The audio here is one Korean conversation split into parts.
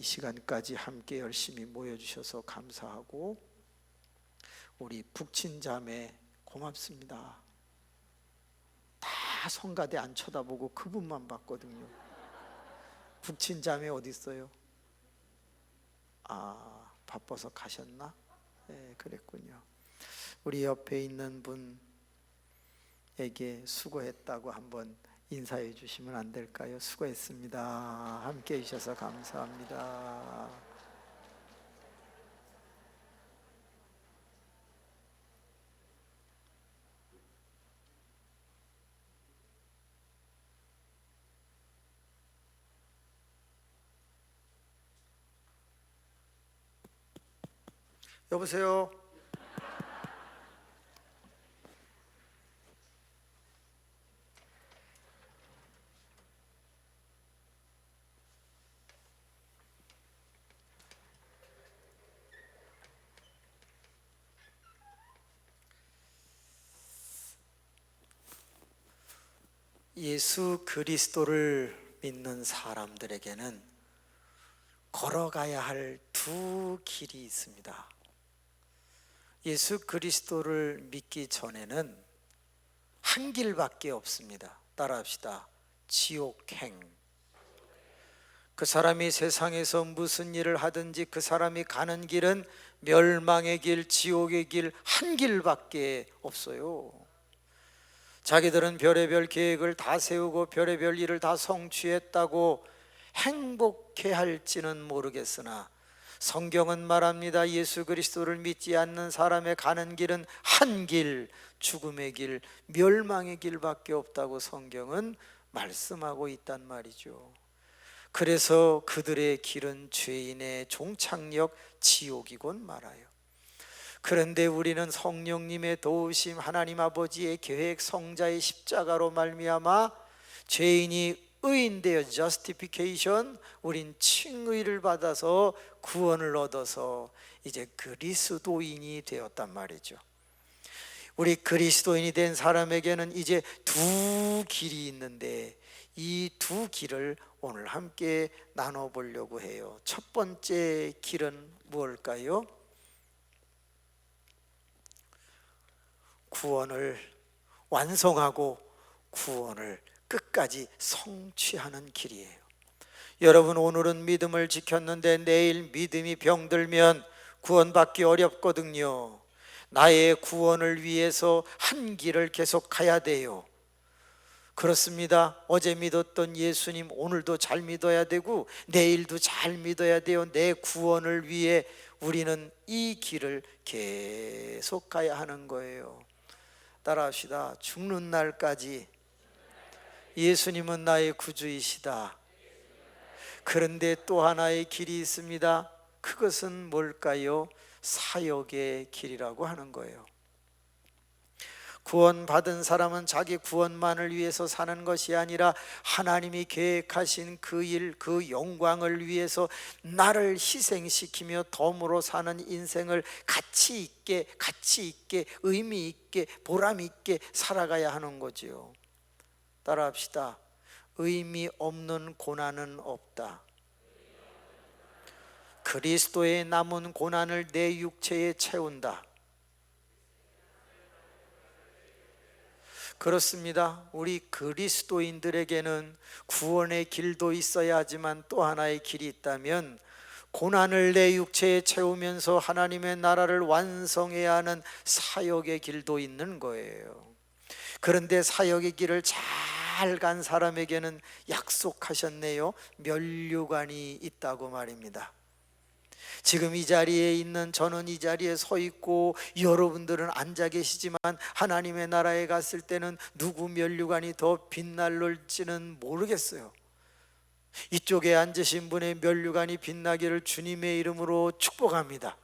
이 시간까지 함께 열심히 모여주셔서 감사하고, 우리 북친자매 고맙습니다. 다 성가대 안 쳐다보고 그분만 봤거든요. 북친자매 어디 있어요? 아, 바빠서 가셨나? 네, 그랬군요. 우리 옆에 있는 분에게 수고했다고 한번 인사해 주시면 안 될까요? 수고했습니다. 함께 해주셔서 감사합니다. 여보세요? 예수 그리스도를 믿는 사람들에게는 걸어가야 할 두 길이 있습니다. 예수 그리스도를 믿기 전에는 한 길밖에 없습니다. 따라합시다. 지옥행. 그 사람이 세상에서 무슨 일을 하든지 그 사람이 가는 길은 멸망의 길, 지옥의 길, 한 길밖에 없어요. 자기들은 별의별 계획을 다 세우고 별의별 일을 다 성취했다고 행복해 할지는 모르겠으나 성경은 말합니다. 예수 그리스도를 믿지 않는 사람의 가는 길은 한 길, 죽음의 길, 멸망의 길밖에 없다고 성경은 말씀하고 있단 말이죠. 그래서 그들의 길은 죄인의 종착역 지옥이곤 말아요. 그런데 우리는 성령님의 도우심, 하나님 아버지의 계획, 성자의 십자가로 말미암아 죄인이 의인되어 justification, 우린 칭의를 받아서 구원을 얻어서 이제 그리스도인이 되었단 말이죠. 우리 그리스도인이 된 사람에게는 이제 두 길이 있는데 이 두 길을 오늘 함께 나눠보려고 해요. 첫 번째 길은 무엇일까요? 구원을 완성하고 구원을 끝까지 성취하는 길이에요. 여러분, 오늘은 믿음을 지켰는데 내일 믿음이 병들면 구원받기 어렵거든요. 나의 구원을 위해서 한 길을 계속 가야 돼요. 그렇습니다. 어제 믿었던 예수님 오늘도 잘 믿어야 되고 내일도 잘 믿어야 돼요. 내 구원을 위해 우리는 이 길을 계속 가야 하는 거예요. 따라합시다. 죽는 날까지 예수님은 나의 구주이시다. 그런데 또 하나의 길이 있습니다. 그것은 뭘까요? 사역의 길이라고 하는 거예요. 구원받은 사람은 자기 구원만을 위해서 사는 것이 아니라 하나님이 계획하신 그 일, 그 영광을 위해서 나를 희생시키며 덤으로 사는 인생을 가치 있게 의미 있게 보람 있게 살아가야 하는 거지요. 따라합시다. 의미 없는 고난은 없다. 그리스도의 남은 고난을 내 육체에 채운다. 그렇습니다. 우리 그리스도인들에게는 구원의 길도 있어야 하지만 또 하나의 길이 있다면 고난을 내 육체에 채우면서 하나님의 나라를 완성해야 하는 사역의 길도 있는 거예요. 그런데 사역의 길을 잘 간 사람에게는 약속하셨네요. 면류관이 있다고 말입니다. 지금 이 자리에 있는 저는 이 자리에 서 있고 여러분들은 앉아 계시지만 하나님의 나라에 갔을 때는 누구 면류관이 더 빛날지는 모르겠어요. 이쪽에 앉으신 분의 면류관이 빛나기를 주님의 이름으로 축복합니다.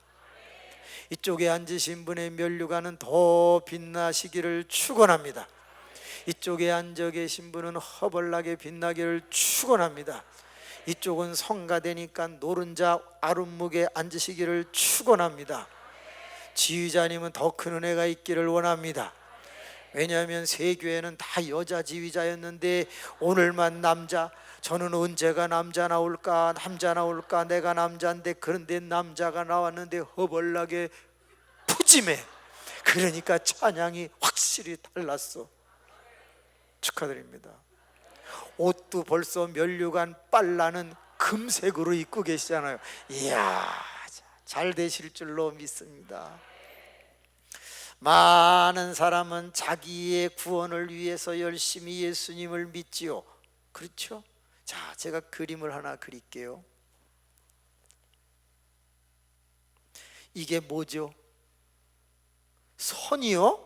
이쪽에 앉으신 분의 면류관은 더 빛나시기를 축원합니다. 이쪽에 앉아 계신 분은 허벌나게 빛나기를 축원합니다. 이쪽은 성가되니까 노른자 아랫목에 앉으시기를 축원합니다. 지휘자님은 더 큰 은혜가 있기를 원합니다. 왜냐하면 새 교회는 다 여자 지휘자였는데 오늘만 남자, 저는 언제가 남자 나올까, 남자 나올까, 내가 남자인데, 그런데 남자가 나왔는데 허벌나게 푸짐해. 그러니까 찬양이 확실히 달랐어. 축하드립니다. 옷도 벌써 면류관 빨라는 금색으로 입고 계시잖아요. 이야, 잘 되실 줄로 믿습니다. 많은 사람은 자기의 구원을 위해서 열심히 예수님을 믿지요. 그렇죠? 자, 제가 그림을 하나 그릴게요. 이게 뭐죠? 선이요?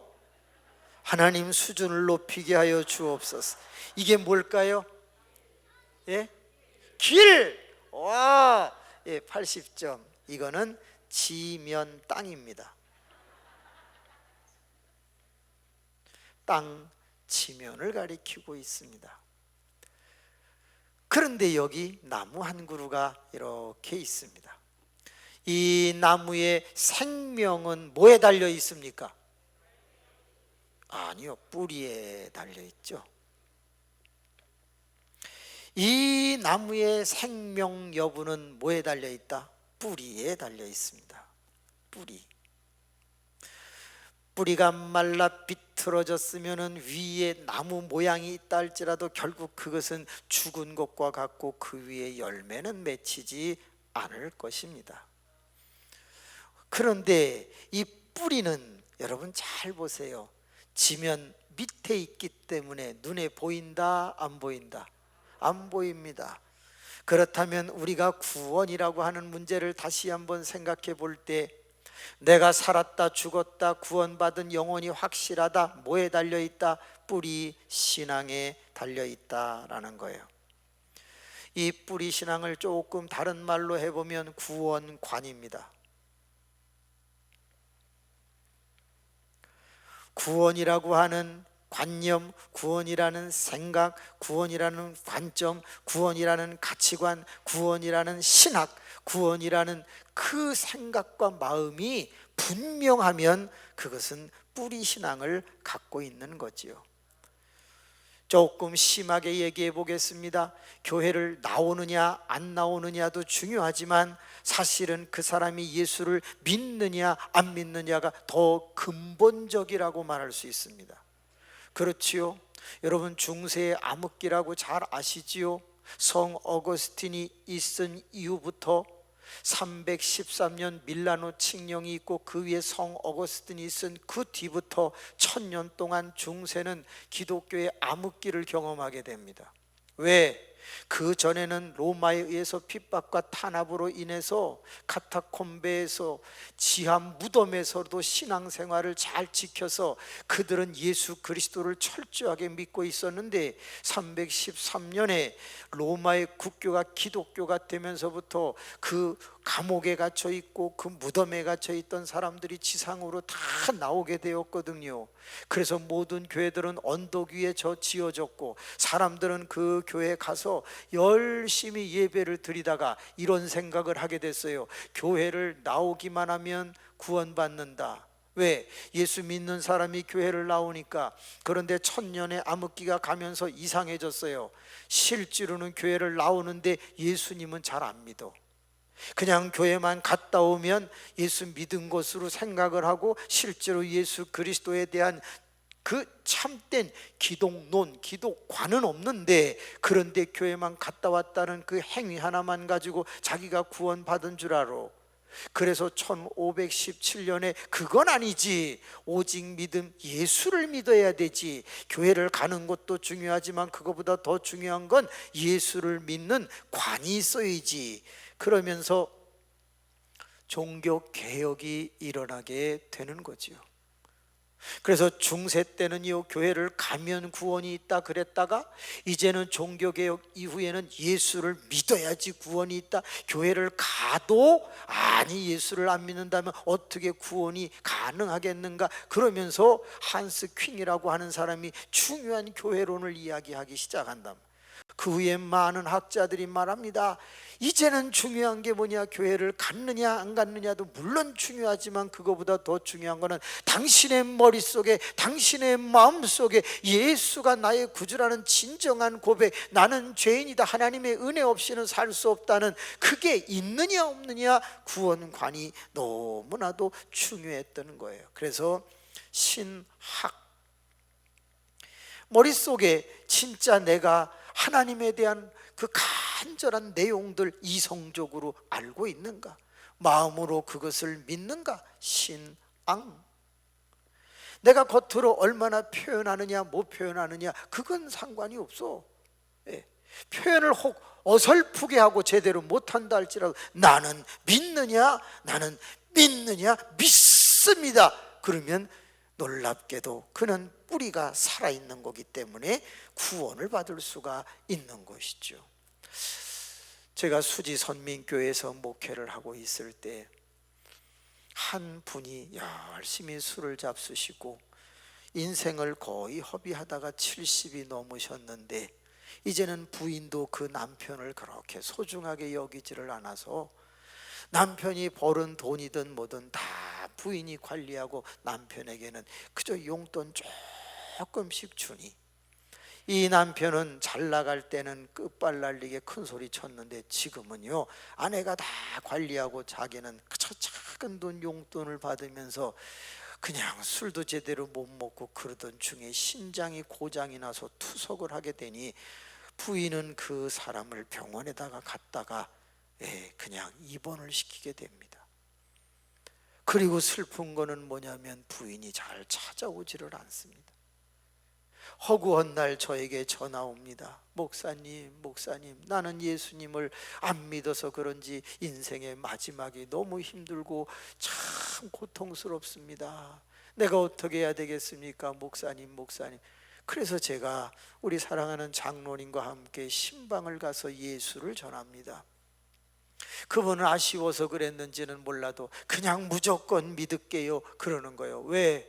하나님 수준을 높이게 하여 주옵소서. 이게 뭘까요? 예? 길! 와! 예, 80점. 이거는 지면 땅입니다. 땅 지면을 가리키고 있습니다. 그런데 여기 나무 한 그루가 이렇게 있습니다. 이 나무의 생명은 뭐에 달려 있습니까? 아니요, 뿌리에 달려 있죠. 이 나무의 생명 여부는 뭐에 달려 있다? 뿌리에 달려 있습니다. 뿌리가 말라 비틀어졌으면 위에 나무 모양이 있다 할지라도 결국 그것은 죽은 것과 같고 그 위에 열매는 맺히지 않을 것입니다. 그런데 이 뿌리는 여러분 잘 보세요. 지면 밑에 있기 때문에 눈에 보인다, 안 보인다? 안 보입니다. 그렇다면 우리가 구원이라고 하는 문제를 다시 한번 생각해 볼 때, 내가 살았다 죽었다 구원받은 영혼이 확실하다, 뭐에 달려있다? 뿌리 신앙에 달려있다라는 거예요. 이 뿌리 신앙을 조금 다른 말로 해보면 구원관입니다. 구원이라고 하는 관념, 구원이라는 생각, 구원이라는 관점, 구원이라는 가치관, 구원이라는 신학, 구원이라는 그 생각과 마음이 분명하면 그것은 뿌리 신앙을 갖고 있는 거지요. 조금 심하게 얘기해 보겠습니다. 교회를 나오느냐 안 나오느냐도 중요하지만 사실은 그 사람이 예수를 믿느냐 안 믿느냐가 더 근본적이라고 말할 수 있습니다. 그렇지요? 여러분 중세의 암흑기라고 잘 아시지요? 성 어거스틴이 있은 이후부터 313년 밀라노 칙령이 있고 그 위에 성 어거스틴이 있은 그 뒤부터 1000년 동안 중세는 기독교의 암흑기를 경험하게 됩니다. 왜? 그 전에는 로마에 의해서 핍박과 탄압으로 인해서 카타콤베에서 지하 무덤에서도 신앙생활을 잘 지켜서 그들은 예수 그리스도를 철저하게 믿고 있었는데 313년에 로마의 국교가 기독교가 되면서부터 그 감옥에 갇혀 있고 그 무덤에 갇혀 있던 사람들이 지상으로 다 나오게 되었거든요. 그래서 모든 교회들은 언덕 위에 지어졌고 사람들은 그 교회에 가서 열심히 예배를 드리다가 이런 생각을 하게 됐어요. 교회를 나오기만 하면 구원받는다. 왜? 예수 믿는 사람이 교회를 나오니까. 그런데 1000년의 암흑기가 가면서 이상해졌어요. 실제로는 교회를 나오는데 예수님은 잘 안 믿어. 그냥 교회만 갔다 오면 예수 믿은 것으로 생각을 하고 실제로 예수 그리스도에 대한 그 참된 기독론, 기독관은 없는데, 그런데 교회만 갔다 왔다는 그 행위 하나만 가지고 자기가 구원받은 줄 알아. 그래서 1517년에 그건 아니지, 오직 믿음, 예수를 믿어야 되지, 교회를 가는 것도 중요하지만 그것보다 더 중요한 건 예수를 믿는 관이 있어야지. 그러면서 종교 개혁이 일어나게 되는 거지요. 그래서 중세 때는요, 교회를 가면 구원이 있다 그랬다가 이제는 종교개혁 이후에는 예수를 믿어야지 구원이 있다. 교회를 가도 아니 예수를 안 믿는다면 어떻게 구원이 가능하겠는가. 그러면서 한스 퀸이라고 하는 사람이 중요한 교회론을 이야기하기 시작한다. 그 후에 많은 학자들이 말합니다. 이제는 중요한 게 뭐냐, 교회를 갔느냐 안 갔느냐도 물론 중요하지만 그거보다 더 중요한 거는 당신의 머릿속에, 당신의 마음속에 예수가 나의 구주라는 진정한 고백, 나는 죄인이다, 하나님의 은혜 없이는 살 수 없다는 그게 있느냐 없느냐, 구원관이 너무나도 중요했던 거예요. 그래서 신학, 머릿속에 진짜 내가 하나님에 대한 그 간절한 내용들 이성적으로 알고 있는가, 마음으로 그것을 믿는가, 신앙. 내가 겉으로 얼마나 표현하느냐 못 표현하느냐 그건 상관이 없어. 표현을 혹 어설프게 하고 제대로 못한다 할지라도 나는 믿느냐, 나는 믿느냐, 믿습니다. 그러면 놀랍게도 그는 뿌리가 살아있는 거기 때문에 구원을 받을 수가 있는 것이죠. 제가 수지 선민교회에서 목회를 하고 있을 때 한 분이 열심히 술을 잡수시고 인생을 거의 허비하다가 70이 넘으셨는데 이제는 부인도 그 남편을 그렇게 소중하게 여기지를 않아서 남편이 벌은 돈이든 뭐든 다 부인이 관리하고 남편에게는 그저 용돈 조금씩 주니 이 남편은 잘 나갈 때는 끝발날리게 큰 소리 쳤는데 지금은요, 아내가 다 관리하고 자기는 그저 작은 돈 용돈을 받으면서 그냥 술도 제대로 못 먹고 그러던 중에 심장이 고장이 나서 투석을 하게 되니 부인은 그 사람을 병원에다가 갔다가 그냥 입원을 시키게 됩니다. 그리고 슬픈 거는 뭐냐면 부인이 잘 찾아오지를 않습니다. 허구한 날 저에게 전화 옵니다. 목사님, 나는 예수님을 안 믿어서 그런지 인생의 마지막이 너무 힘들고 참 고통스럽습니다. 내가 어떻게 해야 되겠습니까? 목사님. 그래서 제가 우리 사랑하는 장로님과 함께 신방을 가서 예수를 전합니다. 그분은 아쉬워서 그랬는지는 몰라도 그냥 무조건 믿을게요 그러는 거예요. 왜?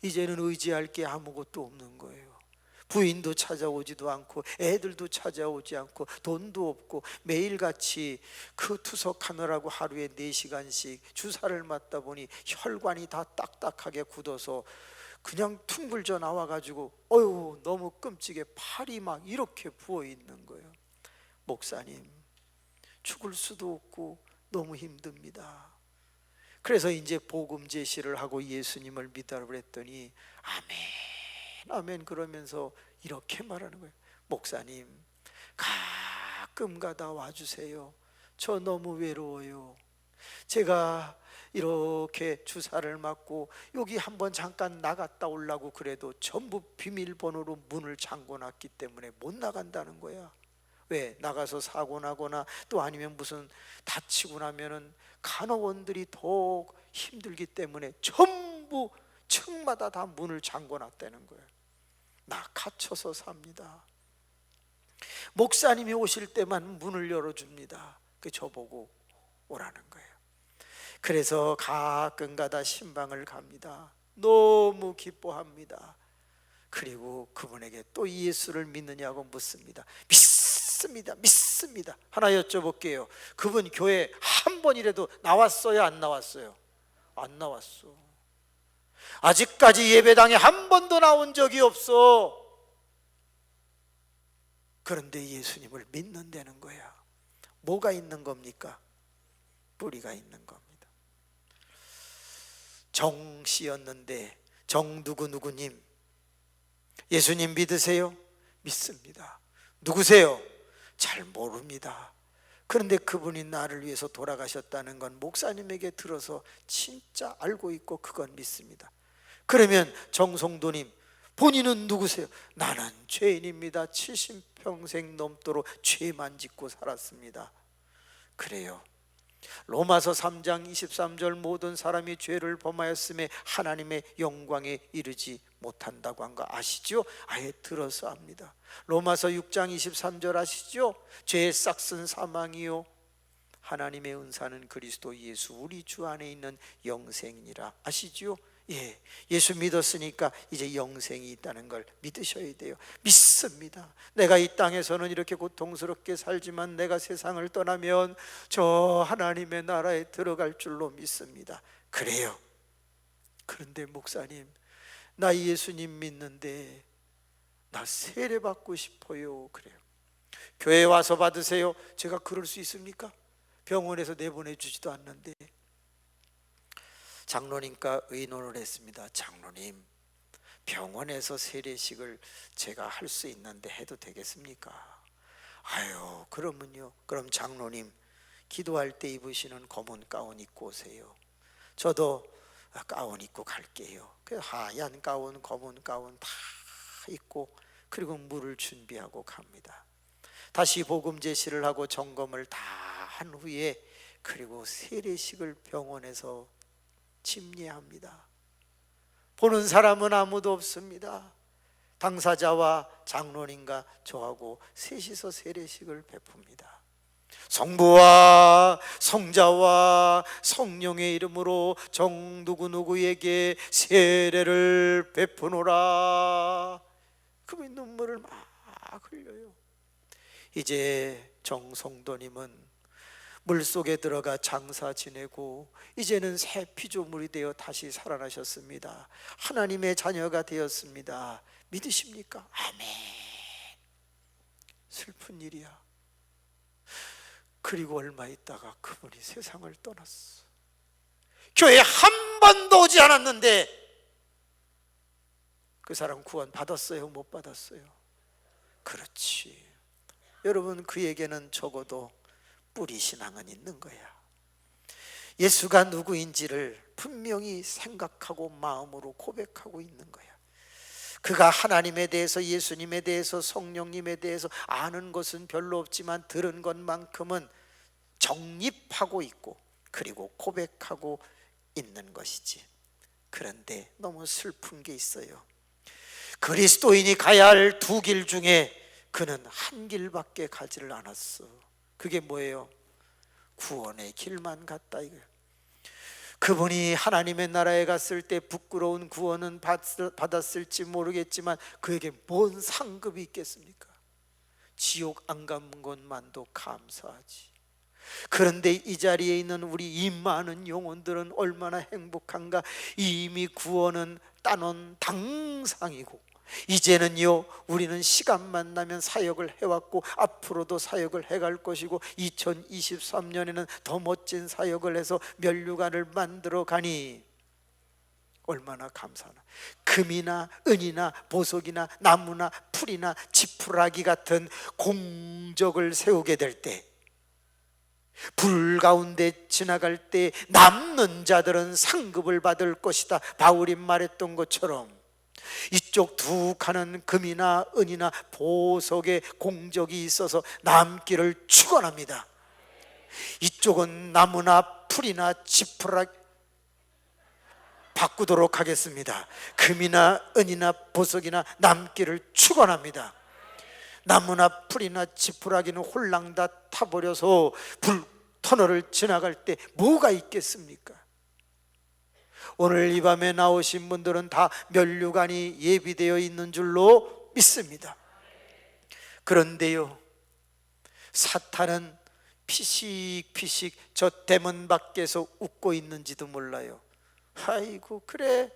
이제는 의지할 게 아무것도 없는 거예요. 부인도 찾아오지도 않고 애들도 찾아오지 않고 돈도 없고 매일같이 그 투석하느라고 하루에 4시간씩 주사를 맞다 보니 혈관이 다 딱딱하게 굳어서 그냥 퉁글져 나와가지고 어휴 너무 끔찍해, 팔이 막 이렇게 부어있는 거예요. 목사님, 죽을 수도 없고 너무 힘듭니다. 그래서 이제 복음 제시를 하고 예수님을 믿으라고 그랬더니 아멘 그러면서 이렇게 말하는 거예요. 목사님, 가끔 가다 와주세요. 저 너무 외로워요. 제가 이렇게 주사를 맞고 여기 한번 잠깐 나갔다 오려고 그래도 전부 비밀번호로 문을 잠궈놨기 때문에 못 나간다는 거야. 왜? 나가서 사고 나거나 또 아니면 무슨 다치고 나면은 간호원들이 더 힘들기 때문에 전부 층마다 다 문을 잠궈놨다는 거예요. 나 갇혀서 삽니다. 목사님이 오실 때만 문을 열어줍니다. 그 저보고 오라는 거예요. 그래서 가끔가다 신방을 갑니다. 너무 기뻐합니다. 그리고 그분에게 또 예수를 믿느냐고 묻습니다. 믿습니다. 하나 여쭤볼게요. 그분 교회 한 번이라도 나왔어요, 안 나왔어요? 안 나왔어. 아직까지 예배당에 한 번도 나온 적이 없어. 그런데 예수님을 믿는다는 거야. 뭐가 있는 겁니까? 뿌리가 있는 겁니다. 정씨였는데 정 누구님, 예수님 믿으세요? 믿습니다. 누구세요? 잘 모릅니다. 그런데 그분이 나를 위해서 돌아가셨다는 건 목사님에게 들어서 진짜 알고 있고 그건 믿습니다. 그러면 정성도님, 본인은 누구세요? 나는 죄인입니다. 70평생 넘도록 죄만 짓고 살았습니다. 그래요. 로마서 3장 23절 모든 사람이 죄를 범하였음에 하나님의 영광에 이르지 못한다고 한 거 아시죠? 아예 들어서 압니다. 로마서 6장 23절 아시죠? 죄의 싹슨 사망이요 하나님의 은사는 그리스도 예수 우리 주 안에 있는 영생이니라 아시죠? 예, 예수 믿었으니까 이제 영생이 있다는 걸 믿으셔야 돼요. 믿습니다. 내가 이 땅에서는 이렇게 고통스럽게 살지만 내가 세상을 떠나면 저 하나님의 나라에 들어갈 줄로 믿습니다. 그래요. 그런데 목사님, 나 예수님 믿는데 나 세례 받고 싶어요. 그래요. 교회 와서 받으세요. 제가 그럴 수 있습니까? 병원에서 내보내 주지도 않는데. 장로님과 의논을 했습니다. 장로님, 병원에서 세례식을 제가 할 수 있는데 해도 되겠습니까? 아유, 그러면요, 그럼 장로님 기도할 때 입으시는 검은 가운 입고 오세요. 저도 가운 입고 갈게요. 그 하얀 가운, 검은 가운 다 입고 그리고 물을 준비하고 갑니다. 다시 복음 제시를 하고 점검을 다 한 후에 그리고 세례식을 병원에서 침례합니다. 보는 사람은 아무도 없습니다. 당사자와 장로님과 저하고 셋이서 세례식을 베풉니다. 성부와 성자와 성령의 이름으로 정 누구누구에게 세례를 베푸노라. 그분이 눈물을 막 흘려요. 이제 정 성도님은 물속에 들어가 장사 지내고 이제는 새 피조물이 되어 다시 살아나셨습니다. 하나님의 자녀가 되었습니다. 믿으십니까? 아멘. 슬픈 일이야. 그리고 얼마 있다가 그분이 세상을 떠났어. 교회에 한 번도 오지 않았는데 그 사람 구원 받았어요? 못 받았어요? 그렇지. 여러분, 그에게는 적어도 뿌리 신앙은 있는 거야. 예수가 누구인지를 분명히 생각하고 마음으로 고백하고 있는 거야. 그가 하나님에 대해서, 예수님에 대해서, 성령님에 대해서 아는 것은 별로 없지만 들은 것만큼은 정립하고 있고 그리고 고백하고 있는 것이지. 그런데 너무 슬픈 게 있어요. 그리스도인이 가야 할 두 길 중에 그는 한 길밖에 가지를 않았어. 그게 뭐예요? 구원의 길만 갔다 이거예요. 그분이 하나님의 나라에 갔을 때 부끄러운 구원은 받았을지 모르겠지만 그에게 뭔 상급이 있겠습니까? 지옥 안 간 것만도 감사하지. 그런데 이 자리에 있는 우리 이 많은 영혼들은 얼마나 행복한가. 이미 구원은 따놓은 당상이고 이제는요, 우리는 시간만 나면 사역을 해왔고 앞으로도 사역을 해갈 것이고 2023년에는 더 멋진 사역을 해서 면류관을 만들어 가니 얼마나 감사하나. 금이나 은이나 보석이나 나무나 풀이나 지푸라기 같은 공적을 세우게 될 때, 불 가운데 지나갈 때 남는 자들은 상급을 받을 것이다. 바울이 말했던 것처럼 이쪽 두 칸은 금이나 은이나 보석의 공적이 있어서 남기를 축원합니다. 이쪽은 나무나 풀이나 지푸라기 바꾸도록 하겠습니다. 금이나 은이나 보석이나 남기를 축원합니다. 나무나 풀이나 지푸라기는 홀랑 다 타버려서 불 터널을 지나갈 때 뭐가 있겠습니까? 오늘 이 밤에 나오신 분들은 다 면류관이 예비되어 있는 줄로 믿습니다. 그런데요, 사탄은 피식피식 저 대문 밖에서 웃고 있는지도 몰라요. 아이고, 그래,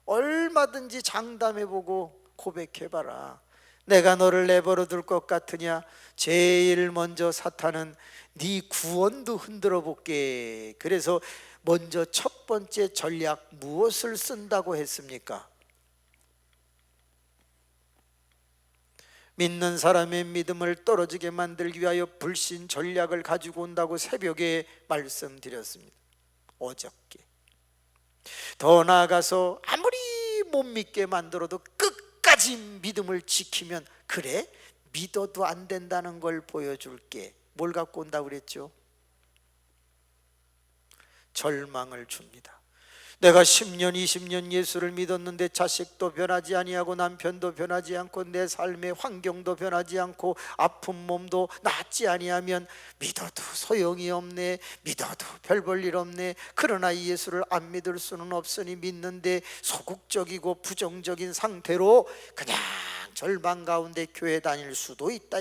얼마든지 장담해보고 고백해봐라. 내가 너를 내버려 둘 것 같으냐? 제일 먼저 사탄은 네 구원도 흔들어 볼게. 그래서 먼저 첫 번째 전략 무엇을 쓴다고 했습니까? 믿는 사람의 믿음을 떨어지게 만들기 위하여 불신 전략을 가지고 온다고 새벽에 말씀드렸습니다. 어저께. 더 나아가서 아무리 못 믿게 만들어도 끝까지 믿음을 지키면, 그래, 믿어도 안 된다는 걸 보여줄게. 뭘 갖고 온다고 그랬죠? 절망을 줍니다. 내가 10년 20년 예수를 믿었는데 자식도 변하지 아니하고 남편도 변하지 않고 내 삶의 환경도 변하지 않고 아픈 몸도 낫지 아니하면 믿어도 소용이 없네, 믿어도 별 볼 일 없네. 그러나 이 예수를 안 믿을 수는 없으니 믿는데 소극적이고 부정적인 상태로 그냥 절망 가운데 교회 다닐 수도 있다.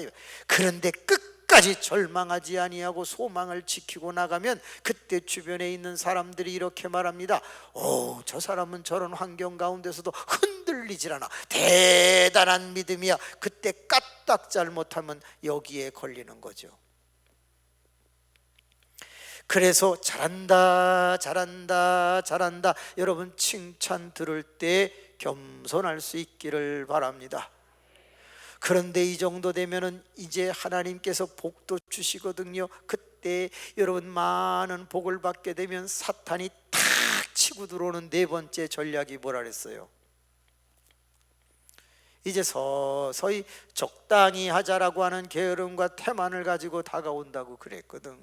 그런데 끝까지 절망하지 아니하고 소망을 지키고 나가면 그때 주변에 있는 사람들이 이렇게 말합니다. 오, 저 사람은 저런 환경 가운데서도 흔들리질 않아, 대단한 믿음이야. 그때 까딱 잘못하면 여기에 걸리는 거죠. 그래서 잘한다 잘한다 잘한다, 여러분 칭찬 들을 때 겸손할 수 있기를 바랍니다. 그런데 이 정도 되면은 이제 하나님께서 복도 주시거든요. 그때 여러분 많은 복을 받게 되면 사탄이 탁 치고 들어오는 네 번째 전략이 뭐라 그랬어요? 이제 서서히 적당히 하자라고 하는 게으름과 태만을 가지고 다가온다고 그랬거든.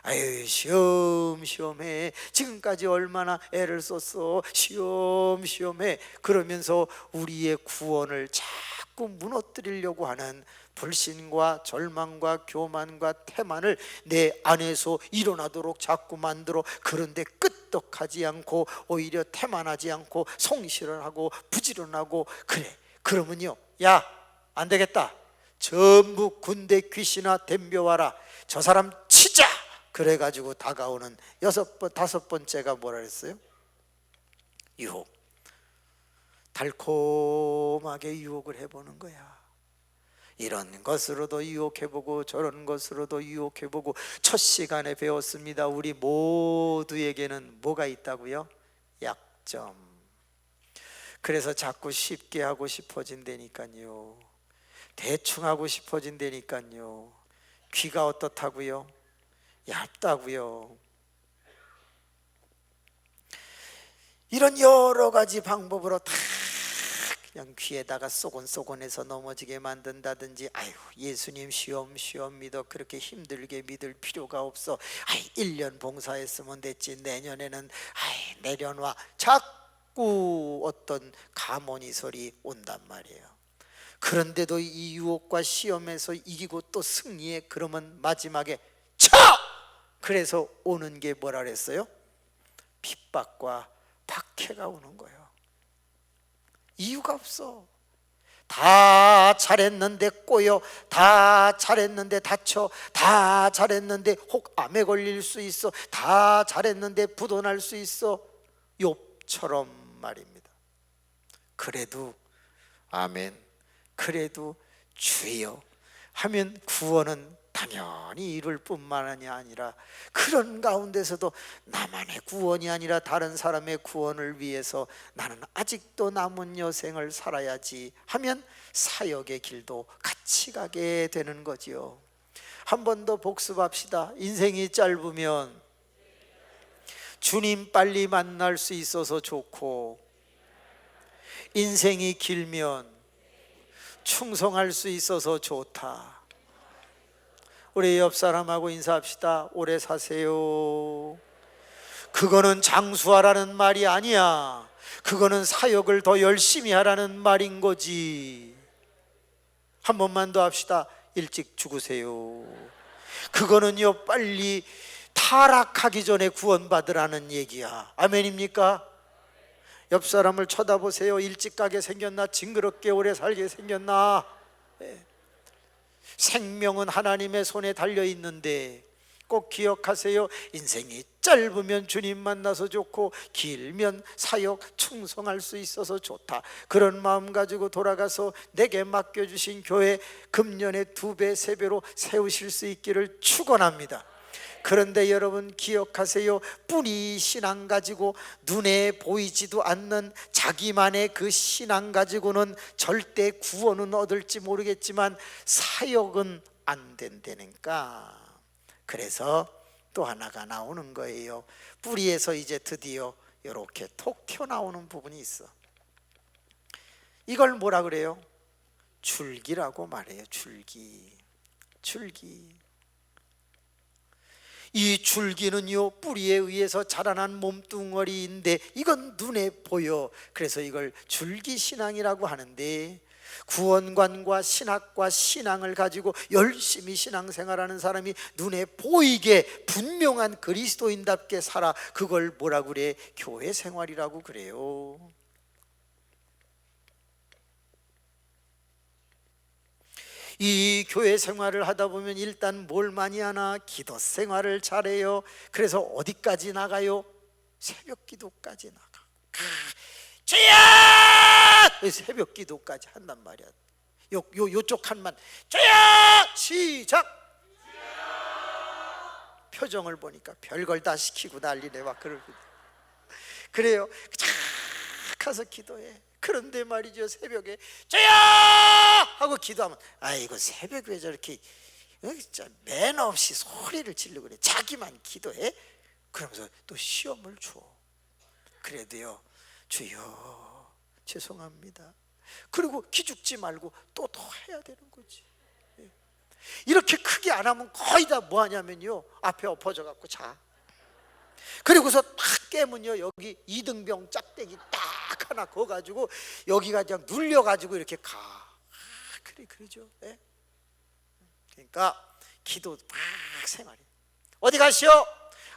아유, 시험시험해, 지금까지 얼마나 애를 썼어, 시험시험해. 그러면서 우리의 구원을 자꾸 무너뜨리려고 하는 불신과 절망과 교만과 태만을 내 안에서 일어나도록 자꾸 만들어. 그런데 끄떡하지 않고 오히려 태만하지 않고 성실을 하고 부지런하고 그래. 그러면요, 야, 안 되겠다, 전부 군대 귀신아 덤벼와라, 저 사람 치자. 그래가지고 다가오는 다섯 번째가 뭐라 그랬어요? 유혹. 달콤하게 유혹을 해보는 거야. 이런 것으로도 유혹해보고 저런 것으로도 유혹해보고. 첫 시간에 배웠습니다. 우리 모두에게는 뭐가 있다고요? 약점. 그래서 자꾸 쉽게 하고 싶어진다니까요. 대충 하고 싶어진다니까요. 귀가 어떻다고요? 얇다고요. 이런 여러 가지 방법으로 다 그냥 귀에다가 쏘곤쏘곤해서 넘어지게 만든다든지. 아유, 예수님 시험 믿어, 그렇게 힘들게 믿을 필요가 없어. 아이, 1년 봉사했으면 됐지, 내년에는 아이 내려놔. 자꾸 어떤 가모니 소리 온단 말이에요. 그런데도 이 유혹과 시험에서 이기고 또 승리해. 그러면 마지막에 차! 그래서 오는 게 뭐라 그랬어요? 핍박과 박해가 오는 거예요. 이유가 없어. 다 잘했는데 꼬여, 다 잘했는데 다쳐, 다 잘했는데 혹 암에 걸릴 수 있어, 다 잘했는데 부도날 수 있어. 욥처럼 말입니다. 그래도 아멘, 그래도 주여 하면 구원은 당연히 이룰 뿐만이 아니라, 그런 가운데서도 나만의 구원이 아니라 다른 사람의 구원을 위해서 나는 아직도 남은 여생을 살아야지 하면 사역의 길도 같이 가게 되는 거지요. 한 번 더 복습합시다. 인생이 짧으면 주님 빨리 만날 수 있어서 좋고, 인생이 길면 충성할 수 있어서 좋다. 우리 옆 사람하고 인사합시다. 오래 사세요. 그거는 장수하라는 말이 아니야. 그거는 사역을 더 열심히 하라는 말인 거지. 한 번만 더 합시다. 일찍 죽으세요. 그거는요, 빨리 타락하기 전에 구원받으라는 얘기야. 아멘입니까? 옆 사람을 쳐다보세요. 일찍 가게 생겼나? 징그럽게 오래 살게 생겼나? 생명은 하나님의 손에 달려 있는데 꼭 기억하세요. 인생이 짧으면 주님 만나서 좋고, 길면 사역 충성할 수 있어서 좋다. 그런 마음 가지고 돌아가서 내게 맡겨주신 교회 금년에 2배, 3배로 세우실 수 있기를 축원합니다. 그런데 여러분 기억하세요. 뿌리 신앙 가지고 눈에 보이지도 않는 자기만의 그 신앙 가지고는 절대 구원은 얻을지 모르겠지만 사역은 안 된다니까. 그래서 또 하나가 나오는 거예요. 뿌리에서 이제 드디어 이렇게 톡 튀어나오는 부분이 있어. 이걸 뭐라 그래요? 줄기라고 말해요. 줄기. 이 줄기는요 뿌리에 의해서 자라난 몸뚱어리인데 이건 눈에 보여. 그래서 이걸 줄기신앙이라고 하는데, 구원관과 신학과 신앙을 가지고 열심히 신앙생활하는 사람이 눈에 보이게 분명한 그리스도인답게 살아. 그걸 뭐라고 그래? 교회 생활이라고 그래요. 이 교회 생활을 하다 보면 일단 뭘 많이 하나? 기도 생활을 잘해요. 그래서 어디까지 나가요? 새벽 기도까지 나가. 주여! 새벽 기도까지 한단 말이야. 요쪽 칸만 주여! 시작! 표정을 보니까 별걸 다 시키고 난리네. 막 그래요. 쫙 가서 기도해. 그런데 말이죠, 새벽에 주여! 하고 기도하면, 아이고 새벽 왜 저렇게 진짜 매너 없이 소리를 지르고 그래. 자기만 기도해? 그러면서 또 시험을 줘. 그래도요, 주여 죄송합니다. 그리고 기죽지 말고 또 더 해야 되는 거지. 이렇게 크게 안 하면 거의 다 뭐 하냐면요, 앞에 엎어져 갖고 자. 그리고서 딱 깨면요, 여기 이등병 짝대기 딱 하나 그어 가지고 여기가 그냥 눌려 가지고 이렇게 가. 그러죠. 네? 그러니까 기도 막 생활이. 어디 가시오?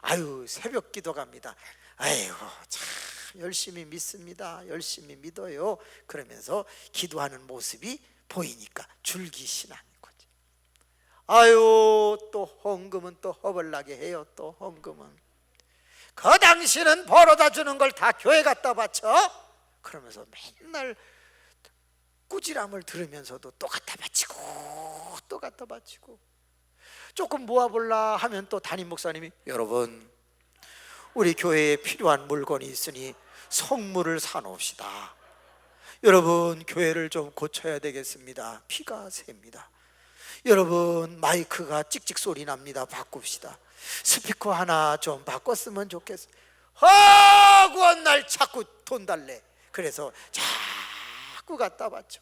아유 새벽 기도 갑니다. 아이고 참 열심히 믿습니다. 열심히 믿어요. 그러면서 기도하는 모습이 보이니까 줄기신앙인 거지. 아유 또 헌금은 또 허벌나게 해요. 또 헌금은 그 당신은 벌어다 주는 걸 다 교회 갖다 바쳐? 그러면서 맨날 꾸지람을 들으면서도 또 갖다 바치고 또 갖다 바치고. 조금 모아볼라 하면 또 담임 목사님이, 여러분 우리 교회에 필요한 물건이 있으니 성물을 사놓읍시다. 여러분 교회를 좀 고쳐야 되겠습니다. 피가 셉니다. 여러분 마이크가 찍찍 소리 납니다. 바꿉시다. 스피커 하나 좀 바꿨으면 좋겠어. 허구한 날 자꾸 돈 달래. 그래서 자꾸 갖다 바쳐.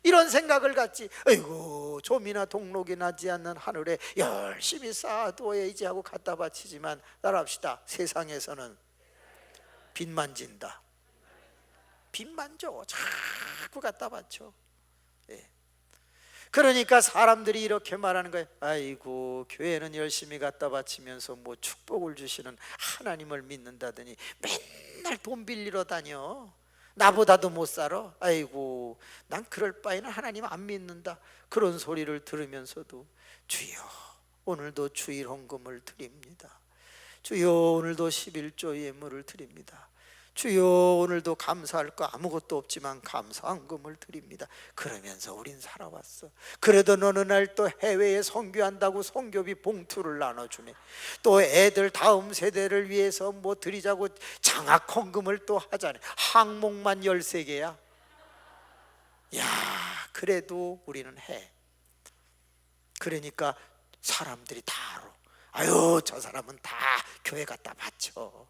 이런 생각을 갖지. 아이고 좀이나 동록이 나지 않는 하늘에 열심히 쌓아둬야지 하고 갖다 바치지만, 따라합시다. 세상에서는 빚만 진다. 빚만 줘. 자꾸 갖다 바쳐. 예. 그러니까 사람들이 이렇게 말하는 거예요. 아이고 교회는 열심히 갖다 바치면서 뭐 축복을 주시는 하나님을 믿는다더니 맨날 돈 빌리러 다녀. 나보다도 못 살아. 아이고 난 그럴 바에는 하나님 안 믿는다. 그런 소리를 들으면서도 주여 오늘도 주일 헌금을 드립니다. 주여 오늘도 11조 예물을 드립니다. 주여 오늘도 감사할 거 아무것도 없지만 감사헌금을 드립니다. 그러면서 우린 살아왔어. 그래도 어느 날 또 해외에 선교한다고 선교비 봉투를 나눠주네. 또 애들 다음 세대를 위해서 뭐 드리자고 장학헌금을 또 하잖아요. 항목만 13개야. 야 그래도 우리는 해. 그러니까 사람들이 다 알아. 아유 저 사람은 다 교회 갖다 바쳐.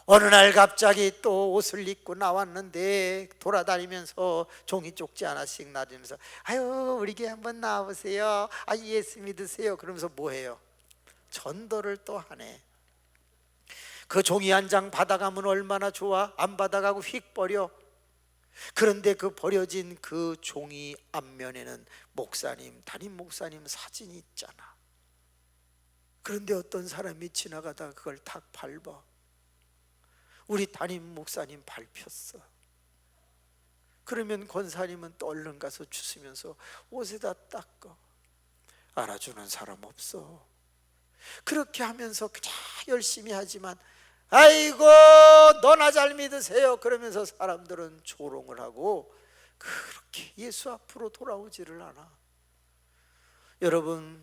어느 날 갑자기 또 옷을 입고 나왔는데 돌아다니면서 종이 쪽지 하나씩 놔주면서, 아유 우리 교회 한번 나와보세요. 아 예수 믿으세요. 그러면서 뭐해요? 전도를 또 하네. 그 종이 한 장 받아가면 얼마나 좋아? 안 받아가고 휙 버려. 그런데 그 버려진 그 종이 앞면에는 목사님, 담임 목사님 사진이 있잖아. 그런데 어떤 사람이 지나가다가 그걸 탁 밟아. 우리 담임 목사님 밟혔어. 그러면 권사님은 또 얼른 가서 주시면서 옷에다 닦아. 알아주는 사람 없어. 그렇게 하면서 그냥 열심히 하지만, 아이고 너나 잘 믿으세요 그러면서 사람들은 조롱을 하고 그렇게 예수 앞으로 돌아오지를 않아. 여러분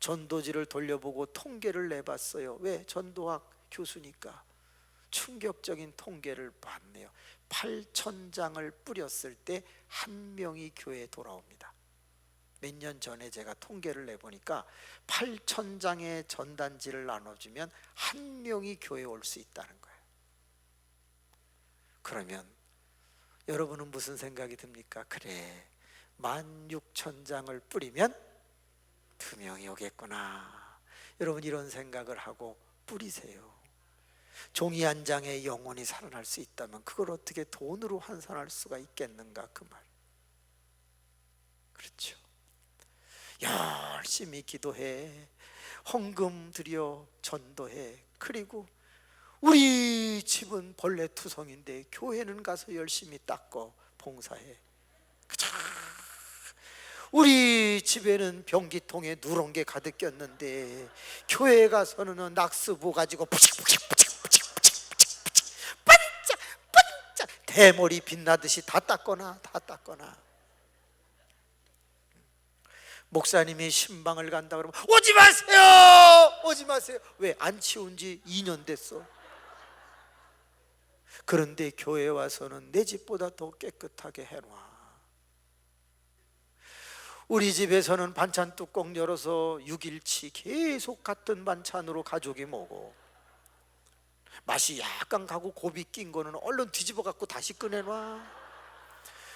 전도지를 돌려보고 통계를 내봤어요. 왜? 전도학 교수니까. 충격적인 통계를 봤네요. 8,000장을 뿌렸을 때 한 명이 교회에 돌아옵니다. 몇 년 전에 제가 통계를 내보니까 8,000장의 전단지를 나눠주면 한 명이 교회에 올 수 있다는 거예요. 그러면 여러분은 무슨 생각이 듭니까? 그래 16,000장을 뿌리면 2명이 오겠구나. 여러분 이런 생각을 하고 뿌리세요. 종이 한 장에 영혼이 살아날 수 있다면 그걸 어떻게 돈으로 환산할 수가 있겠는가, 그 말. 그렇죠. 열심히 기도해, 헌금 드려, 전도해. 그리고 우리 집은 벌레투성인데 교회는 가서 열심히 닦고 봉사해. 그쵸? 우리 집에는 변기통에 누런 게 가득 꼈는데 교회에 가서는 낙스부 가지고 반짝 대머리 빛나듯이 다 닦거나. 목사님이 신방을 간다 그러면 오지 마세요. 왜? 안 치운 지 2년 됐어. 그런데 교회에 와서는 내 집보다 더 깨끗하게 해놔. 우리 집에서는 반찬 뚜껑 열어서 6일치 계속 같은 반찬으로 가족이 먹어. 맛이 약간 가고 곱이 낀 거는 얼른 뒤집어 갖고 다시 꺼내놔.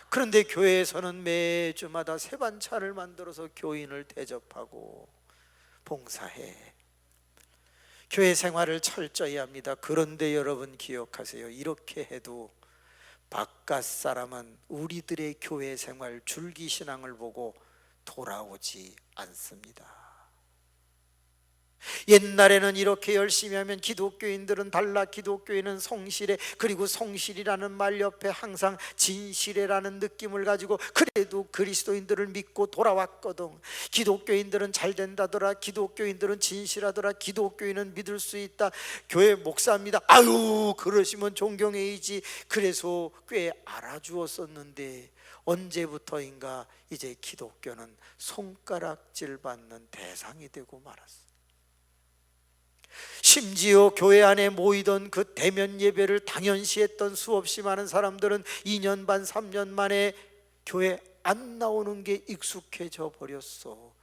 그런데 교회에서는 매주마다 새 반찬을 만들어서 교인을 대접하고 봉사해. 교회 생활을 철저히 합니다. 그런데 여러분 기억하세요. 이렇게 해도 바깥 사람은 우리들의 교회 생활, 줄기신앙을 보고 돌아오지 않습니다. 옛날에는 이렇게 열심히 하면 기독교인들은 달라, 기독교인은 성실해, 그리고 성실이라는 말 옆에 항상 진실해라는 느낌을 가지고 그래도 그리스도인들을 믿고 돌아왔거든. 기독교인들은 잘 된다더라, 기독교인들은 진실하더라, 기독교인은 믿을 수 있다, 교회 목사입니다, 아유 그러시면 존경해야지. 그래서 꽤 알아주었었는데 언제부터인가 이제 기독교는 손가락질 받는 대상이 되고 말았어. 심지어 교회 안에 모이던 그 대면 예배를 당연시했던 수없이 많은 사람들은 2년 반 3년 만에 교회 안 나오는 게 익숙해져 버렸어.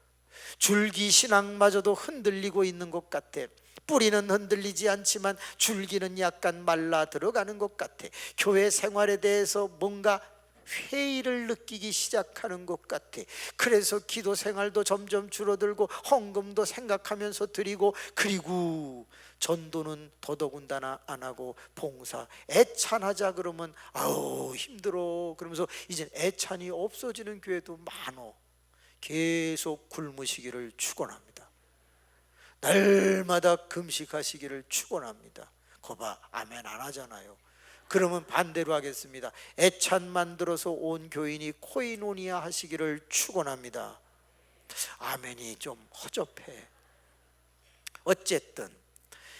줄기 신앙마저도 흔들리고 있는 것 같아. 뿌리는 흔들리지 않지만 줄기는 약간 말라 들어가는 것 같아. 교회 생활에 대해서 뭔가 회의를 느끼기 시작하는 것 같아. 그래서 기도 생활도 점점 줄어들고 헌금도 생각하면서 드리고, 그리고 전도는 더더군다나 안 하고 봉사 애찬하자 그러면 아우 힘들어 그러면서 이제 애찬이 없어지는 교회도 많어. 계속 굶으시기를 축원합니다. 날마다 금식하시기를 축원합니다. 거봐, 아멘 안 하잖아요. 그러면 반대로 하겠습니다. 애찬 만들어서 온 교인이 코이노니아 하시기를 축원합니다. 아멘이 좀 허접해. 어쨌든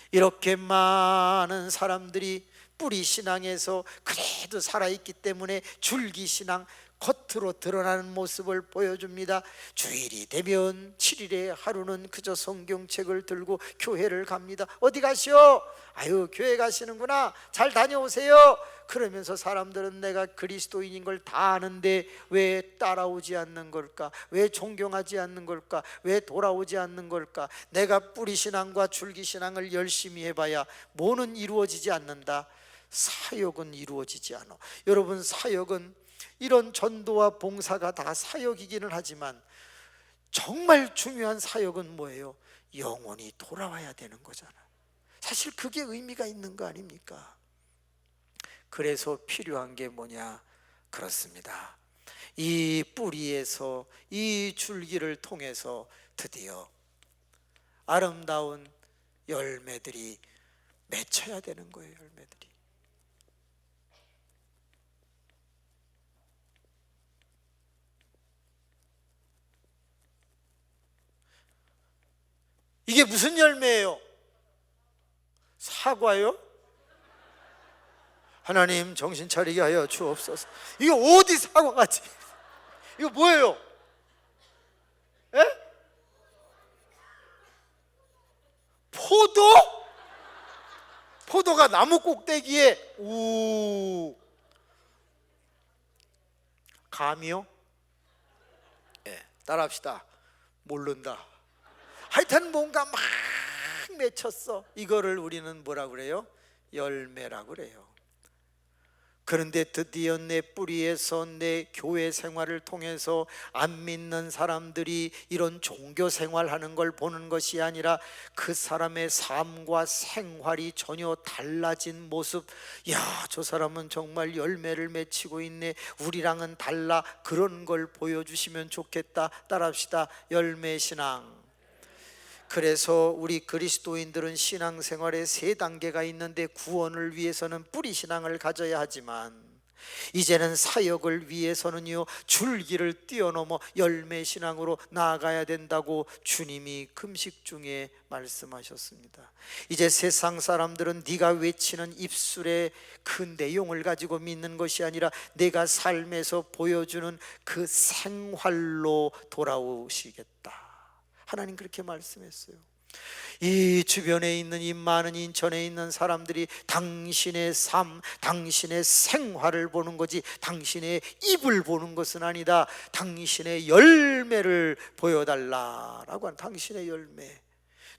이렇게 많은 사람들이 뿌리 신앙에서 그래도 살아있기 때문에 줄기 신앙, 겉으로 드러나는 모습을 보여줍니다. 주일이 되면 7일의 하루는 그저 성경책을 들고 교회를 갑니다. 어디 가시오? 아유 교회 가시는구나, 잘 다녀오세요. 그러면서 사람들은 내가 그리스도인인 걸 다 아는데 왜 따라오지 않는 걸까? 왜 존경하지 않는 걸까? 왜 돌아오지 않는 걸까? 내가 뿌리신앙과 줄기신앙을 열심히 해봐야 뭐는 이루어지지 않는다? 사역은 이루어지지 않아. 여러분, 사역은 이런 전도와 봉사가 다 사역이기는 하지만 정말 중요한 사역은 뭐예요? 영혼이 돌아와야 되는 거잖아. 사실 그게 의미가 있는 거 아닙니까? 그래서 필요한 게 뭐냐? 그렇습니다. 이 뿌리에서, 이 줄기를 통해서 드디어 아름다운 열매들이 맺혀야 되는 거예요. 열매들이. 이게 무슨 열매예요? 사과요? 하나님 정신 차리게 하여 주옵소서. 이거 어디 사과같이? 이거 뭐예요? 에? 포도? 포도가 나무 꼭대기에 감이요? 예, 따라합시다. 모른다. 하여튼 뭔가 막 맺혔어. 이거를 우리는 뭐라 그래요? 열매라고 그래요. 그런데 드디어 내 뿌리에서 내 교회 생활을 통해서 안 믿는 사람들이 이런 종교 생활하는 걸 보는 것이 아니라 그 사람의 삶과 생활이 전혀 달라진 모습, 야, 저 사람은 정말 열매를 맺히고 있네, 우리랑은 달라, 그런 걸 보여주시면 좋겠다. 따라합시다. 열매신앙. 그래서 우리 그리스도인들은 신앙생활에 세 단계가 있는데, 구원을 위해서는 뿌리신앙을 가져야 하지만 이제는 사역을 위해서는요, 줄기를 뛰어넘어 열매신앙으로 나아가야 된다고 주님이 금식 중에 말씀하셨습니다. 이제 세상 사람들은 네가 외치는 입술의 그 내용을 가지고 믿는 것이 아니라 내가 삶에서 보여주는 그 생활로 돌아오시겠다. 하나님 그렇게 말씀했어요. 이 주변에 있는 이 많은 인천에 있는 사람들이 당신의 삶, 당신의 생활을 보는 거지 당신의 입을 보는 것은 아니다. 당신의 열매를 보여달라라고 하는, 당신의 열매,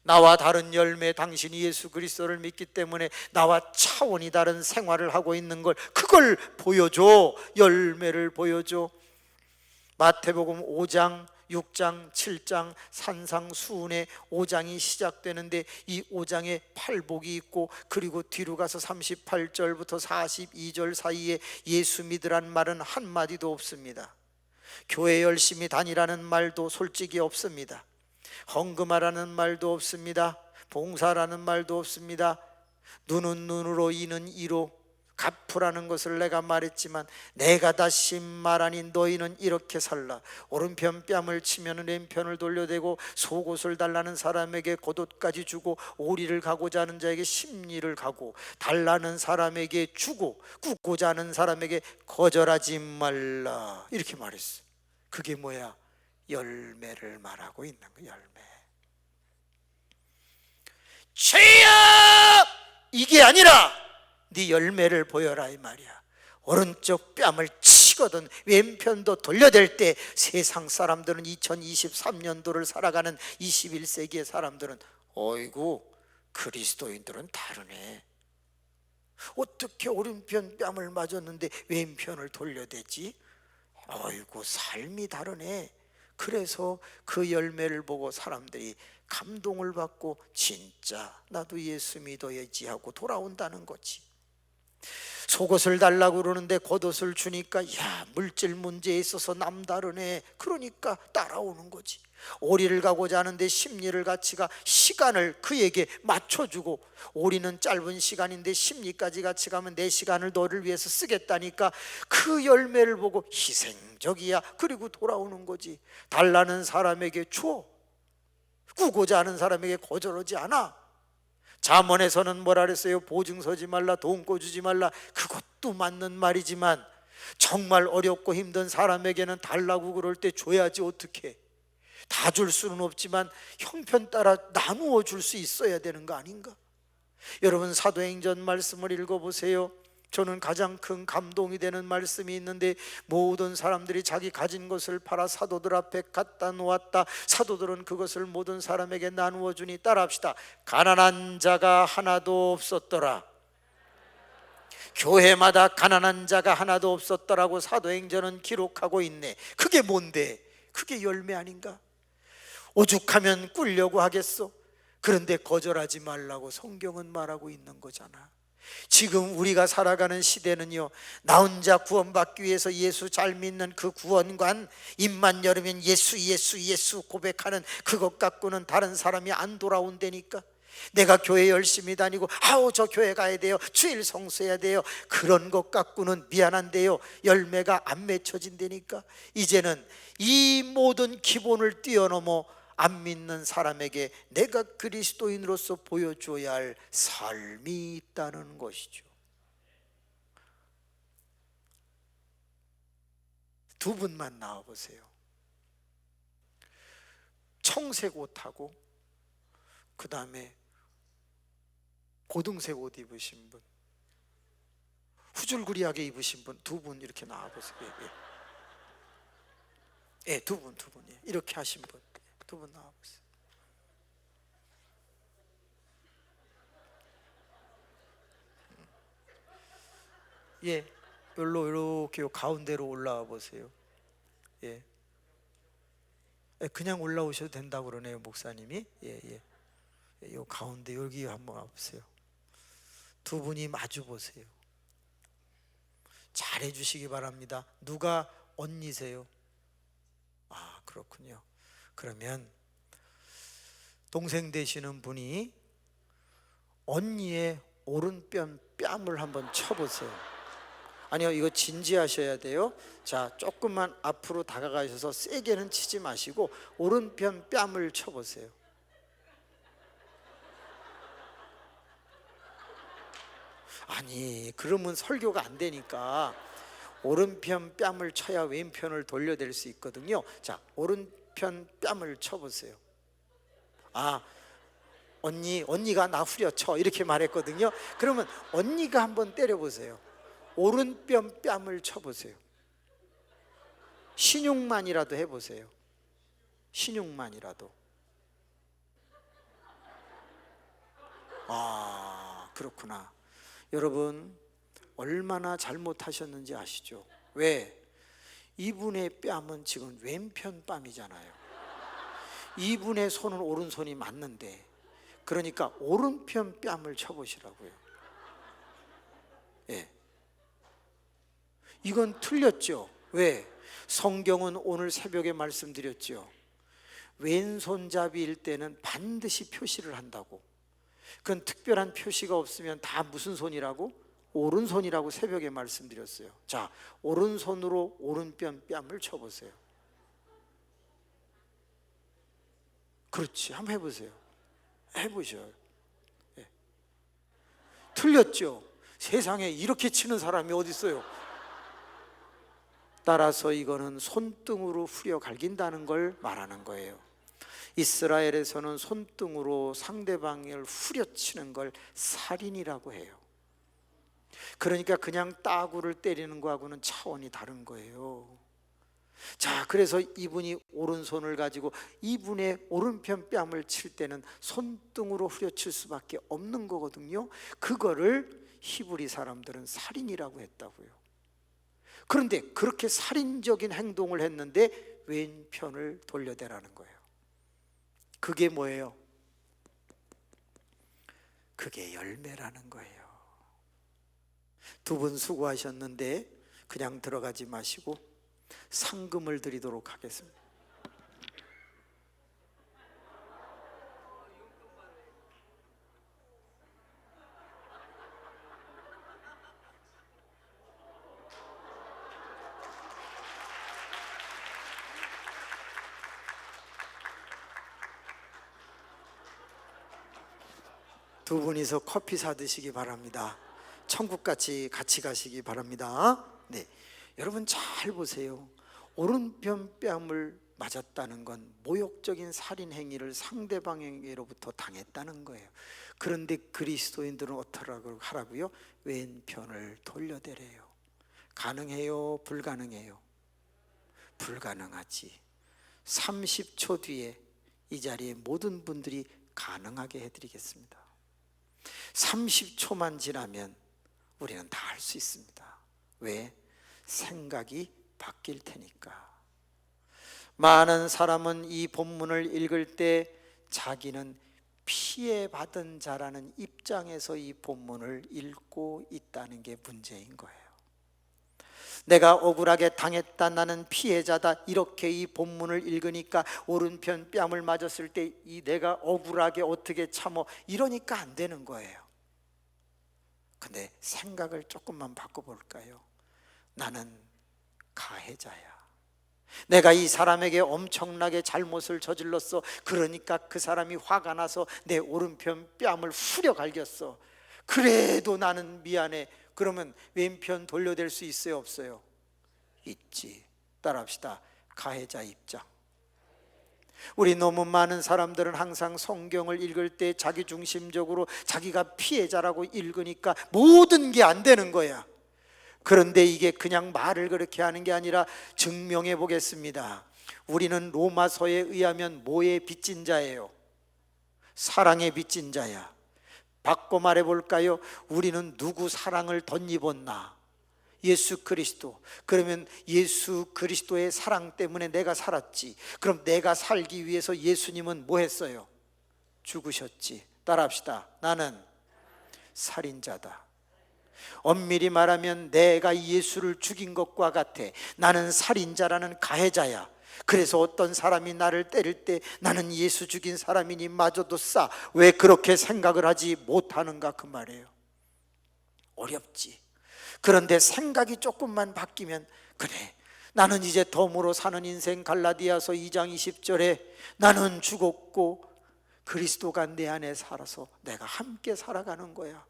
나와 다른 열매, 당신이 예수 그리스도를 믿기 때문에 나와 차원이 다른 생활을 하고 있는 걸, 그걸 보여줘. 열매를 보여줘. 마태복음 5장, 6장, 7장 산상수훈의 5장이 시작되는데, 이 5장에 팔복이 있고, 그리고 뒤로 가서 38절부터 42절 사이에 예수 믿으란 말은 한마디도 없습니다. 교회 열심히 다니라는 말도 솔직히 없습니다. 헌금하라는 말도 없습니다. 봉사라는 말도 없습니다. 눈은 눈으로, 이는 이로 갚으라는 것을 내가 말했지만 내가 다시 말하니 너희는 이렇게 살라. 오른편 뺨을 치면 왼편을 돌려대고, 속옷을 달라는 사람에게 겉옷까지 주고, 오리를 가고자 하는 자에게 십리를 가고, 달라는 사람에게 주고 굽고자 하는 사람에게 거절하지 말라. 이렇게 말했어. 그게 뭐야? 열매를 말하고 있는 거. 열매. 죄야, 이게 아니라 네 열매를 보여라 이 말이야. 오른쪽 뺨을 치거든 왼편도 돌려댈 때 세상 사람들은, 2023년도를 살아가는 21세기의 사람들은, 어이구 그리스도인들은 다르네, 어떻게 오른편 뺨을 맞았는데 왼편을 돌려대지? 어이구 삶이 다르네. 그래서 그 열매를 보고 사람들이 감동을 받고, 진짜 나도 예수 믿어야지 하고 돌아온다는 거지. 속옷을 달라고 그러는데 겉옷을 주니까, 야, 물질 문제에 있어서 남다르네, 그러니까 따라오는 거지. 오리를 가고자 하는데 십리를 같이 가, 시간을 그에게 맞춰주고, 오리는 짧은 시간인데 십리까지 같이 가면 내 시간을 너를 위해서 쓰겠다니까, 그 열매를 보고 희생적이야, 그리고 돌아오는 거지. 달라는 사람에게 줘, 꾸고자 하는 사람에게 거절하지 않아. 잠언에서는 뭐라 그랬어요? 보증 서지 말라, 돈 꿔주지 말라. 그것도 맞는 말이지만 정말 어렵고 힘든 사람에게는 달라고 그럴 때 줘야지. 어떻게 다 줄 수는 없지만 형편 따라 나누어 줄 수 있어야 되는 거 아닌가? 여러분, 사도행전 말씀을 읽어보세요. 저는 가장 큰 감동이 되는 말씀이 있는데, 모든 사람들이 자기 가진 것을 팔아 사도들 앞에 갖다 놓았다. 사도들은 그것을 모든 사람에게 나누어 주니, 따라합시다. 가난한 자가 하나도 없었더라. 교회마다 가난한 자가 하나도 없었더라고 사도행전은 기록하고 있네. 그게 뭔데? 그게 열매 아닌가? 오죽하면 꾸려고 하겠어. 그런데 거절하지 말라고 성경은 말하고 있는 거잖아. 지금 우리가 살아가는 시대는요, 나 혼자 구원받기 위해서 예수 잘 믿는 그 구원관, 입만 열으면 예수 예수 예수 고백하는 그것 갖고는 다른 사람이 안 돌아온다니까. 내가 교회 열심히 다니고, 아우 저 교회 가야 돼요, 주일 성수해야 돼요, 그런 것 갖고는 미안한데요, 열매가 안 맺혀진다니까. 이제는 이 모든 기본을 뛰어넘어 안 믿는 사람에게 내가 그리스도인으로서 보여줘야 할 삶이 있다는 것이죠. 두 분만 나와보세요. 청색 옷하고 그 다음에 고등색 옷 입으신 분, 후줄구리하게 입으신 분, 두 분 이렇게 나와보세요. 예, 두 분, 예. 이렇게 하신 분, 두 분 나와보세요. 예, 여기로 이렇게 가운데로 올라와 보세요. 예. 그냥 올라오셔도 된다고 그러네요, 목사님이. 예. 요 가운데 여기 한번 와보세요. 두 분이 마주 보세요. 잘해 주시기 바랍니다. 누가 언니세요? 아, 그렇군요. 그러면 동생 되시는 분이 언니의 오른편 뺨을 한번 쳐보세요. 아니요, 이거 진지하셔야 돼요. 자, 조금만 앞으로 다가가셔서 세게는 치지 마시고 오른편 뺨을 쳐보세요. 아니, 그러면 설교가 안 되니까 오른편 뺨을 쳐야 왼편을 돌려댈 수 있거든요. 자, 오른편 뺨을 쳐보세요. 아, 언니가 나 후려쳐 이렇게 말했거든요. 그러면 언니가 한번 때려보세요. 오른편 뺨을 쳐보세요. 신용만이라도 해보세요. 신용만이라도. 아, 그렇구나. 여러분, 얼마나 잘못하셨는지 아시죠? 왜? 이분의 뺨은 지금 왼편 뺨이잖아요. 이분의 손은 오른손이 맞는데, 그러니까 오른편 뺨을 쳐보시라고요. 예. 이건 틀렸죠. 왜? 성경은 오늘 새벽에 말씀드렸죠. 왼손잡이일 때는 반드시 표시를 한다고. 그건 특별한 표시가 없으면 다 무슨 손이라고? 오른손이라고 새벽에 말씀드렸어요. 자, 오른손으로 오른편 뺨을 쳐보세요. 그렇지, 한번 해보세요. 해보셔요. 예. 틀렸죠. 세상에 이렇게 치는 사람이 어디 있어요? 따라서 이거는 손등으로 후려 갈긴다는 걸 말하는 거예요. 이스라엘에서는 손등으로 상대방을 후려치는 걸 살인이라고 해요. 그러니까 그냥 따구를 때리는 거하고는 차원이 다른 거예요. 자, 그래서 이분이 오른손을 가지고 이분의 오른편 뺨을 칠 때는 손등으로 후려칠 수밖에 없는 거거든요. 그거를 히브리 사람들은 살인이라고 했다고요. 그런데 그렇게 살인적인 행동을 했는데 왼편을 돌려대라는 거예요. 그게 뭐예요? 그게 열매라는 거예요. 두 분 수고하셨는데 그냥 들어가지 마시고 상금을 드리도록 하겠습니다. 두 분이서 커피 사 드시기 바랍니다. 천국같이 같이 가시기 바랍니다. 네, 여러분 잘 보세요. 오른편 뺨을 맞았다는 건 모욕적인 살인 행위를 상대방에게로부터 당했다는 거예요. 그런데 그리스도인들은 어떻게 하라고요? 왼편을 돌려대래요. 가능해요? 불가능해요? 불가능하지. 30초 뒤에 이 자리에 모든 분들이 가능하게 해드리겠습니다. 30초만 지나면 우리는 다 할 수 있습니다. 왜? 생각이 바뀔 테니까. 많은 사람은 이 본문을 읽을 때 자기는 피해받은 자라는 입장에서 이 본문을 읽고 있다는 게 문제인 거예요. 내가 억울하게 당했다, 나는 피해자다, 이렇게 이 본문을 읽으니까 오른편 뺨을 맞았을 때 이 내가 억울하게 어떻게 참어, 이러니까 안 되는 거예요. 근데 생각을 조금만 바꿔볼까요? 나는 가해자야. 내가 이 사람에게 엄청나게 잘못을 저질렀어. 그러니까 그 사람이 화가 나서 내 오른편 뺨을 후려 갈겼어. 그래도 나는 미안해. 그러면 왼편 돌려댈 수 있어요, 없어요? 있지. 따라합시다. 가해자 입장. 우리 너무 많은 사람들은 항상 성경을 읽을 때 자기중심적으로 자기가 피해자라고 읽으니까 모든 게 안 되는 거야. 그런데 이게 그냥 말을 그렇게 하는 게 아니라 증명해 보겠습니다. 우리는 로마서에 의하면 뭐의 빚진 자예요? 사랑의 빚진 자야. 바꿔 말해 볼까요? 우리는 누구 사랑을 덧입었나? 예수 그리스도. 그러면 예수 그리스도의 사랑 때문에 내가 살았지. 그럼 내가 살기 위해서 예수님은 뭐 했어요? 죽으셨지. 따라합시다. 나는 살인자다. 엄밀히 말하면 내가 예수를 죽인 것과 같아. 나는 살인자라는 가해자야. 그래서 어떤 사람이 나를 때릴 때 나는 예수 죽인 사람이니 마저도 싸. 왜 그렇게 생각을 하지 못하는가 그 말이에요. 어렵지. 그런데 생각이 조금만 바뀌면, 그래, 나는 이제 덤으로 사는 인생, 갈라디아서 2장 20절에 나는 죽었고 그리스도가 내 안에 살아서 내가 함께 살아가는 거야.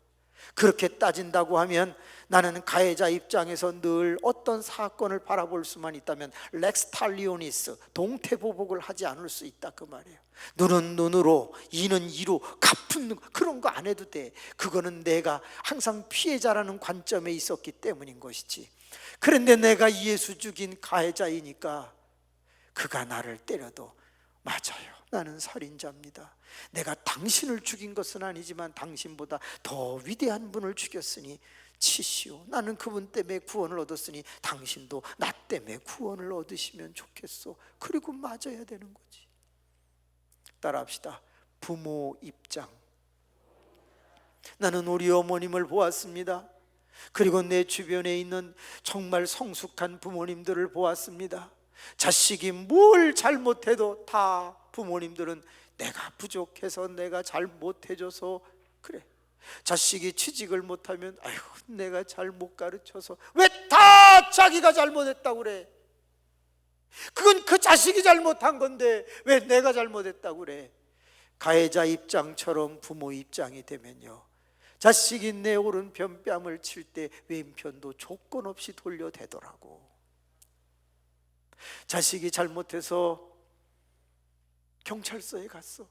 그렇게 따진다고 하면 나는 가해자 입장에서 늘 어떤 사건을 바라볼 수만 있다면 렉스 탈리오니스, 동태보복을 하지 않을 수 있다 그 말이에요. 눈은 눈으로, 이는 이로 갚는 그런 거 안 해도 돼. 그거는 내가 항상 피해자라는 관점에 있었기 때문인 것이지. 그런데 내가 예수 죽인 가해자이니까 그가 나를 때려도, 맞아요, 나는 살인자입니다. 내가 당신을 죽인 것은 아니지만 당신보다 더 위대한 분을 죽였으니 치시오. 나는 그분 때문에 구원을 얻었으니 당신도 나 때문에 구원을 얻으시면 좋겠소. 그리고 맞아야 되는 거지. 따라합시다. 부모 입장. 나는 우리 어머님을 보았습니다. 그리고 내 주변에 있는 정말 성숙한 부모님들을 보았습니다. 자식이 뭘 잘못해도 다 부모님들은 내가 부족해서, 내가 잘못해줘서 그래. 자식이 취직을 못하면 아이고 내가 잘못 가르쳐서. 왜 다 자기가 잘못했다고 그래? 그건 그 자식이 잘못한 건데 왜 내가 잘못했다고 그래? 가해자 입장처럼 부모 입장이 되면요, 자식이 내 오른편 뺨을 칠 때 왼편도 조건 없이 돌려대더라고. 자식이 잘못해서 경찰서에 갔어.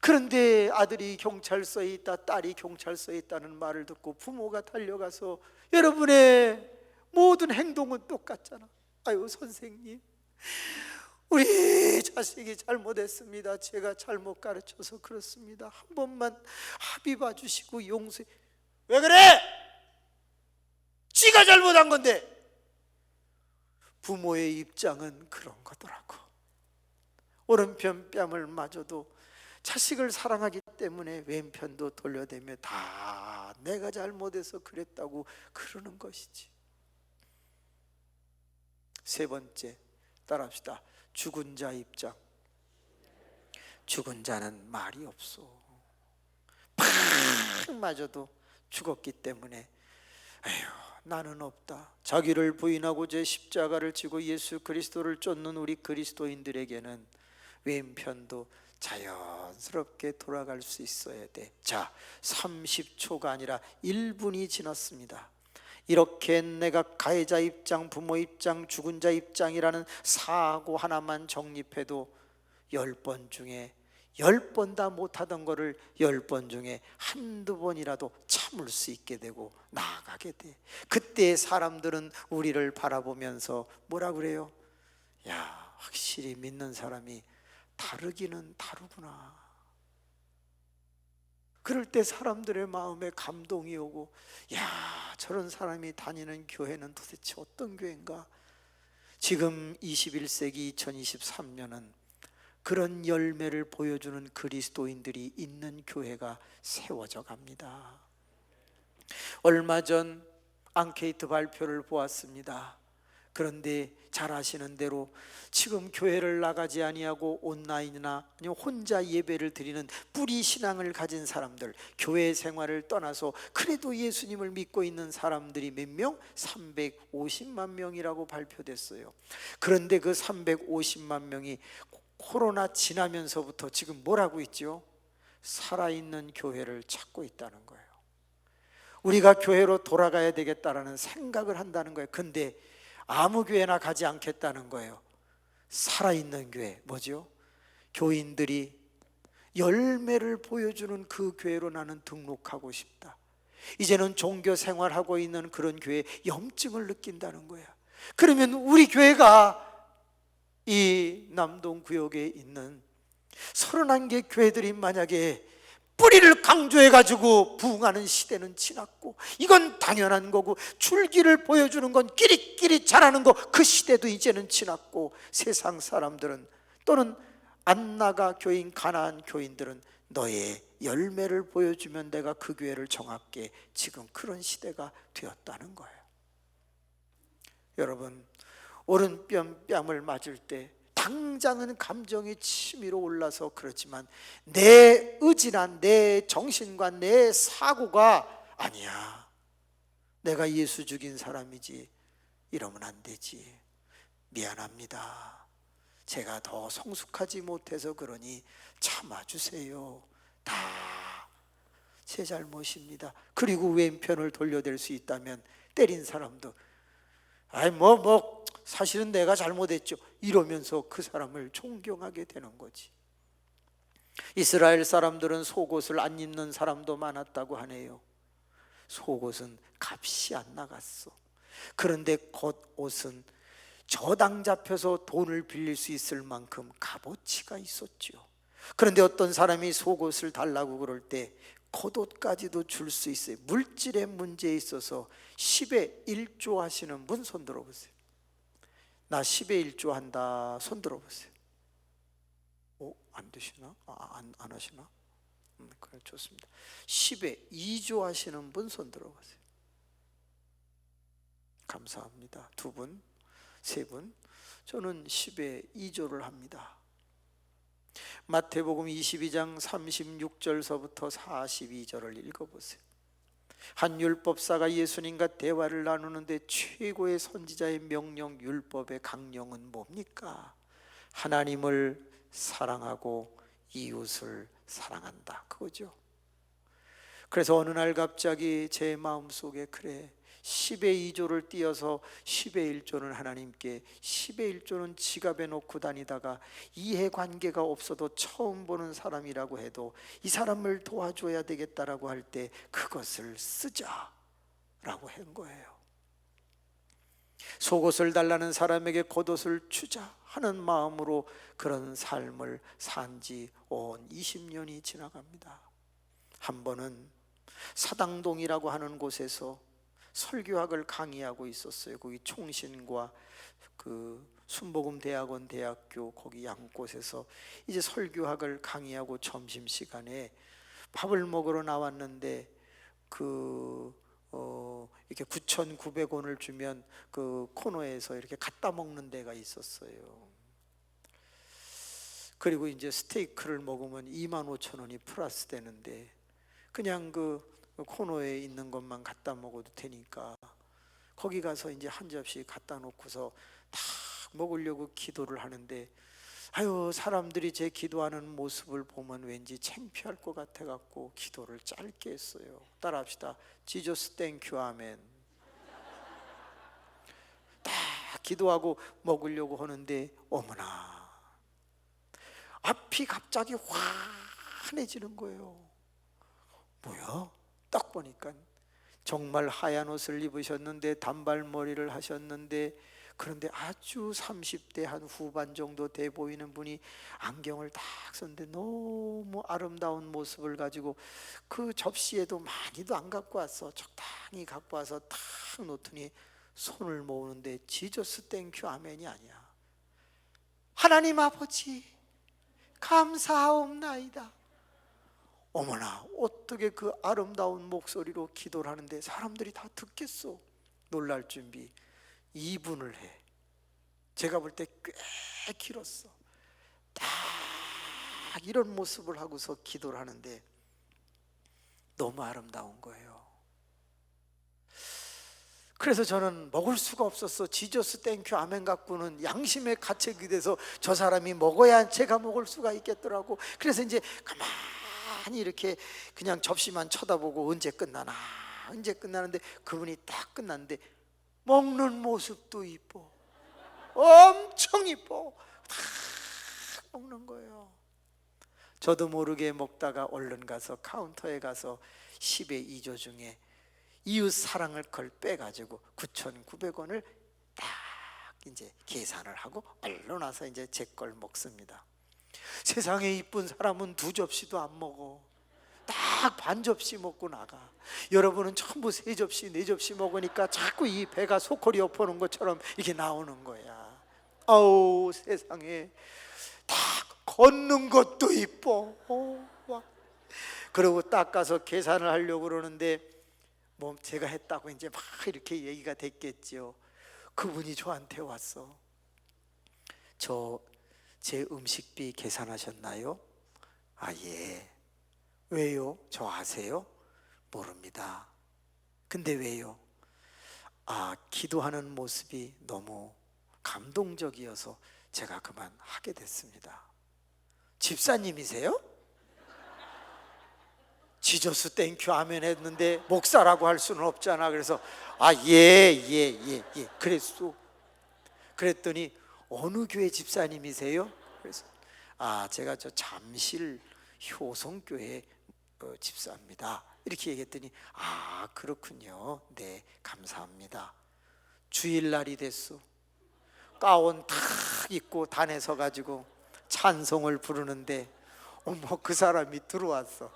그런데 아들이 경찰서에 있다, 딸이 경찰서에 있다는 말을 듣고 부모가 달려가서, 여러분의 모든 행동은 똑같잖아. 아유 선생님, 우리 자식이 잘못했습니다. 제가 잘못 가르쳐서 그렇습니다. 한 번만 합의 봐주시고 용서해. 왜 그래? 지가 잘못한 건데. 부모의 입장은 그런 거더라고. 오른편 뺨을 맞아도 자식을 사랑하기 때문에 왼편도 돌려대며 다 내가 잘못해서 그랬다고 그러는 것이지. 세 번째, 따라합시다. 죽은 자 입장. 죽은 자는 말이 없어. 팍 맞아도 죽었기 때문에 에휴 나는 없다. 자기를 부인하고 제 십자가를 지고 예수 그리스도를 쫓는 우리 그리스도인들에게는 왼편도 자연스럽게 돌아갈 수 있어야 돼. 자, 30초가 아니라 1분이 지났습니다. 이렇게 내가 가해자 입장, 부모 입장, 죽은 자 입장이라는 사고 하나만 정립해도 10번 중에 10번 다 못하던 거를 10번 중에 한두 번이라도 참을 수 있게 되고 나아가게 돼. 그때 사람들은 우리를 바라보면서 뭐라 그래요? 야, 확실히 믿는 사람이 다르기는 다르구나. 그럴 때 사람들의 마음에 감동이 오고, 야, 저런 사람이 다니는 교회는 도대체 어떤 교회인가? 지금 21세기 2023년은 그런 열매를 보여주는 그리스도인들이 있는 교회가 세워져 갑니다. 얼마 전 앙케이트 발표를 보았습니다. 그런데 잘 아시는 대로 지금 교회를 나가지 아니하고 온라인이나 아니면 혼자 예배를 드리는 뿌리 신앙을 가진 사람들, 교회 생활을 떠나서 그래도 예수님을 믿고 있는 사람들이 몇 명? 350만 명이라고 발표됐어요. 그런데 그 350만 명이 코로나 지나면서부터 지금 뭘 하고 있죠? 살아있는 교회를 찾고 있다는 거예요. 우리가 교회로 돌아가야 되겠다라는 생각을 한다는 거예요. 근데 아무 교회나 가지 않겠다는 거예요. 살아있는 교회, 뭐죠? 교인들이 열매를 보여주는 그 교회로 나는 등록하고 싶다. 이제는 종교 생활하고 있는 그런 교회에 염증을 느낀다는 거야. 그러면 우리 교회가 이 남동구역에 있는 31개 교회들이 만약에 뿌리를 강조해가지고 부흥하는 시대는 지났고, 이건 당연한 거고, 줄기를 보여주는 건 끼리끼리 자라는 거, 그 시대도 이제는 지났고, 세상 사람들은, 또는 안나가 교인, 가나안 교인들은 너의 열매를 보여주면 내가 그 교회를 정할게, 지금 그런 시대가 되었다는 거예요. 여러분, 오른뺨을 맞을 때 당장은 감정이 치밀어 올라서 그렇지만, 내 의지나 내 정신과 내 사고가 아니야, 내가 예수 죽인 사람이지, 이러면 안 되지. 미안합니다, 제가 더 성숙하지 못해서 그러니 참아주세요. 다 제 잘못입니다. 그리고 왼편을 돌려댈 수 있다면 때린 사람도 사실은 내가 잘못했죠, 이러면서 그 사람을 존경하게 되는 거지. 이스라엘 사람들은 속옷을 안 입는 사람도 많았다고 하네요. 속옷은 값이 안 나갔어. 그런데 겉옷은 저당 잡혀서 돈을 빌릴 수 있을 만큼 값어치가 있었죠. 그런데 어떤 사람이 속옷을 달라고 그럴 때 겉옷까지도 줄 수 있어요. 물질의 문제에 있어서 10에 1조 하시는 분 손 들어보세요. 나 10에 1조 한다, 손 들어보세요. 안 되시나? 안 하시나? 그래, 좋습니다. 10에 2조 하시는 분 손 들어보세요. 감사합니다. 2분, 3분. 저는 10에 2조를 합니다. 마태복음 22장 36절서부터 42절을 읽어보세요. 한 율법사가 예수님과 대화를 나누는데 최고의 선지자의 명령, 율법의 강령은 뭡니까? 하나님을 사랑하고 이웃을 사랑한다, 그거죠. 그래서 어느 날 갑자기 제 마음속에, 그래, 10의 2조를 띄어서 10의 1조는 하나님께, 10의 1조는 지갑에 놓고 다니다가 이해관계가 없어도 처음 보는 사람이라고 해도 이 사람을 도와줘야 되겠다라고 할 때 그것을 쓰자라고 한 거예요. 속옷을 달라는 사람에게 겉옷을 주자 하는 마음으로 그런 삶을 산지 온 20년이 지나갑니다. 한 번은 사당동이라고 하는 곳에서 설교학을 강의하고 있었어요. 거기 총신과 그 순복음대학원 대학교 거기 양 곳에서 이제 설교학을 강의하고 점심시간에 밥을 먹으러 나왔는데 이렇게 9,900원을 주면 그 코너에서 이렇게 갖다 먹는 데가 있었어요. 그리고 이제 스테이크를 먹으면 25,000원이 플러스 되는데, 그냥 그 코너에 있는 것만 갖다 먹어도 되니까 거기 가서 이제 한 접시 갖다 놓고서 딱 먹으려고 기도를 하는데, 사람들이 제 기도하는 모습을 보면 왠지 창피할 것 같아 갖고 기도를 짧게 했어요. 따라합시다. 지저스 땡큐 아멘. 딱 기도하고 먹으려고 하는데, 어머나, 앞이 갑자기 환해지는 거예요. 뭐야? 딱 보니까 정말 하얀 옷을 입으셨는데, 단발머리를 하셨는데, 그런데 아주 30대 한 후반 정도 돼 보이는 분이 안경을 딱 썼는데 너무 아름다운 모습을 가지고, 그 접시에도 많이도 안 갖고 왔어. 적당히 갖고 와서 딱 놓더니 손을 모으는데 지저스 땡큐 아멘이 아니야. 하나님 아버지 감사하옵나이다. 어머나, 어떻게 그 아름다운 목소리로 기도를 하는데 사람들이 다 듣겠어. 놀랄 준비 2분을 해. 제가 볼 때 꽤 길었어. 딱 이런 모습을 하고서 기도를 하는데 너무 아름다운 거예요. 그래서 저는 먹을 수가 없었어. 지저스 땡큐 아멘 갖고는 양심의 가책이 돼서 저 사람이 먹어야 제가 먹을 수가 있겠더라고. 그래서 이제 가만히 이렇게 그냥 접시만 쳐다보고 언제 끝나나 언제 끝나는데, 그분이 딱 끝났는데 먹는 모습도 이뻐. 엄청 이뻐. 다 먹는 거예요. 저도 모르게 먹다가 얼른 가서 카운터에 가서 10의 2조 중에 이웃 사랑을 걸 빼가지고 9,900원을 딱 이제 계산을 하고 얼른 와서 이제 제 걸 먹습니다. 세상에 이쁜 사람은 2접시도 안 먹어. 딱 막 반 접시 먹고 나가. 여러분은 전부 세 접시, 네 접시 먹으니까 자꾸 이 배가 소콜이 엎어놓은 것처럼 이렇게 나오는 거야. 아우, 세상에. 다 걷는 것도 이뻐. 그리고 닦아서 계산을 하려고 그러는데 뭐 제가 했다고 이제 막 이렇게 얘기가 됐겠지요. 그분이 저한테 왔어. 제 음식비 계산하셨나요? 아, 예. 왜요? 저 아세요? 모릅니다. 근데 왜요? 아, 기도하는 모습이 너무 감동적이어서 제가 그만하게 됐습니다. 집사님이세요? 지저스 땡큐 아멘 했는데 목사라고 할 수는 없잖아. 그래서 아, 예. 그랬어. 그랬더니 어느 교회 집사님이세요? 그래서 아, 제가 저 잠실 효성교회 집사입니다. 이렇게 얘기했더니 아, 그렇군요. 네, 감사합니다. 주일날이 됐어. 가운 탁 입고 단에 서가지고 찬송을 부르는데 어머, 그 사람이 들어왔어.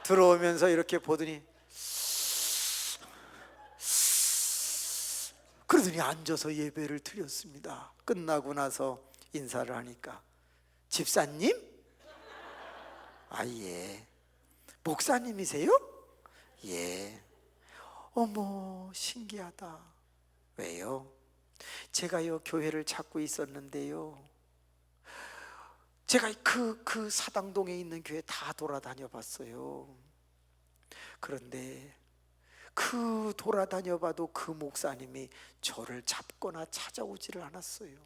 들어오면서 이렇게 보더니 그러더니 앉아서 예배를 드렸습니다. 끝나고 나서 인사를 하니까 집사님? 아, 예. 목사님이세요? 예. 어머, 신기하다. 왜요? 제가요 교회를 찾고 있었는데요, 제가 그 사당동에 있는 교회 다 돌아다녀 봤어요. 그런데 그 돌아다녀 봐도 그 목사님이 저를 잡거나 찾아오지를 않았어요.